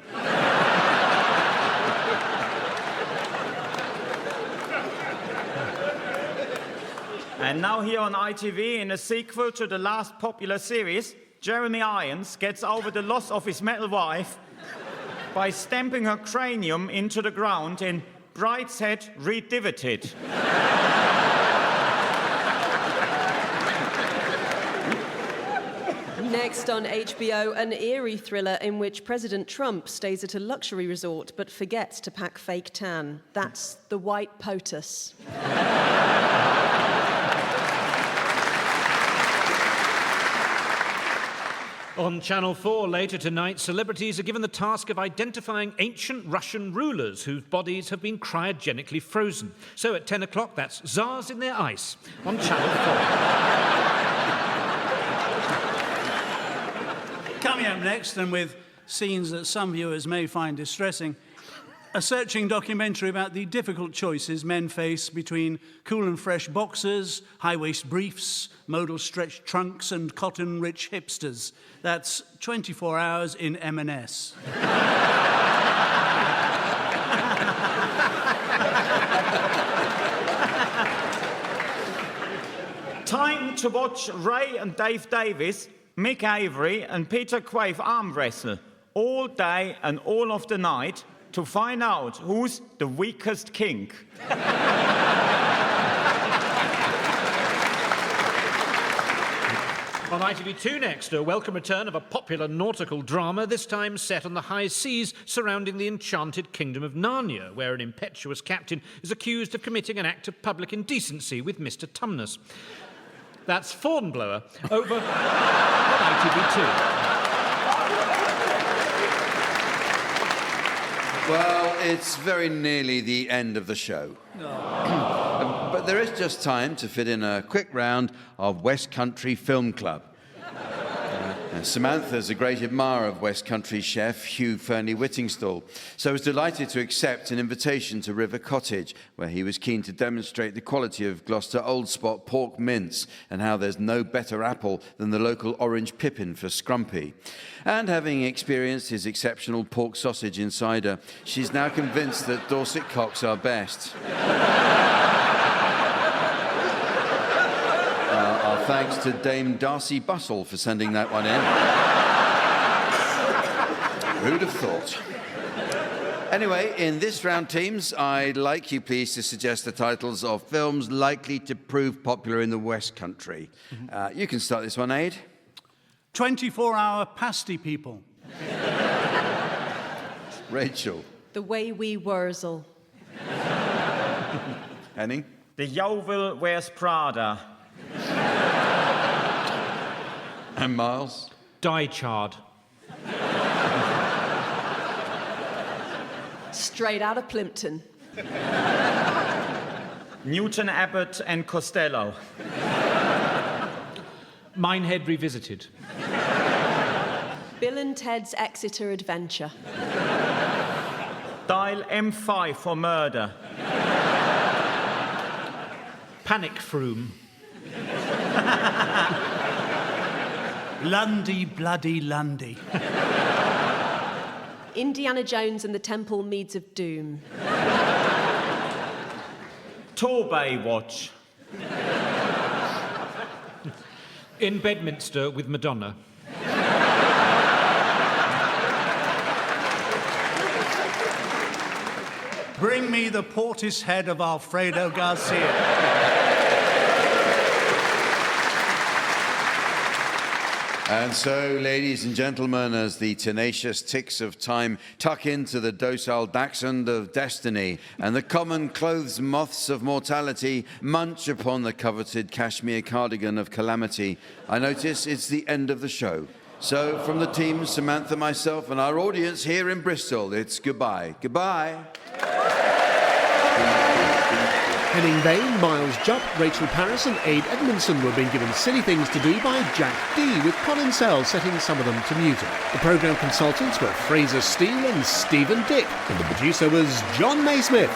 And now here on ITV, in a sequel to the last popular series, Jeremy Irons gets over the loss of his metal wife by stamping her cranium into the ground in Brideshead Re-Divoted. Next on HBO, an eerie thriller in which President Trump stays at a luxury resort but forgets to pack fake tan. That's The White POTUS. On Channel 4 later tonight, celebrities are given the task of identifying ancient Russian rulers whose bodies have been cryogenically frozen. So at 10 o'clock, that's Tsars in Their Ice on Channel 4. Coming up next, and with scenes that some viewers may find distressing, a searching documentary about the difficult choices men face between cool and fresh boxers, high-waist briefs, modal stretched trunks and cotton-rich hipsters. That's 24 Hours in M&S. Time to watch Ray and Dave Davis, Mick Avery and Peter Quaife arm wrestle all day and all of the night to find out who's the weakest kink. On ITV2 next, a welcome return of a popular nautical drama, this time set on the high seas surrounding the enchanted kingdom of Narnia, where an impetuous captain is accused of committing an act of public indecency with Mr. Tumnus. That's Fawnblower, over on ITV2. Well, it's very nearly the end of the show. But there is just time to fit in a quick round of West Country Film Club. Samantha's a great admirer of West Country chef Hugh Fernley-Whittingstall, so was delighted to accept an invitation to River Cottage, where he was keen to demonstrate the quality of Gloucester Old Spot pork mince and how there's no better apple than the local orange pippin for scrumpy. And having experienced his exceptional pork sausage in cider, she's now convinced that Dorset cocks are best. Our thanks to Dame Darcy Bustle for sending that one in. Who'd have thought? Anyway, in this round, teams, I'd like you please to suggest the titles of films likely to prove popular in the West Country. You can start this one, Aid. 24-hour pasty people. Rachel. The Way We Wurzel. Henning. The Yeovil Wears Prada. And Miles. Die Chard. Straight out of Plimpton. Newton Abbot and Costello. Minehead Revisited. Bill and Ted's Exeter Adventure. Dial M5 for murder. Panic Froome. Lundy, bloody Lundy. Indiana Jones and the Temple Meads of Doom. Torbay Watch. In Bedminster with Madonna. Bring me the Portishead of Alfredo Garcia. And so, ladies and gentlemen, as the tenacious ticks of time tuck into the docile dachshund of destiny and the common clothes moths of mortality munch upon the coveted cashmere cardigan of calamity, I notice it's the end of the show. So, from the team, Samantha, myself, and our audience here in Bristol, it's goodbye. Goodbye. Henning Bain, Miles Jupp, Rachel Parris and Aid Edmondson were being given silly things to do by Jack D, with Colin Sell setting some of them to music. The programme consultants were Fraser Steele and Stephen Dick, and the producer was John Naismith.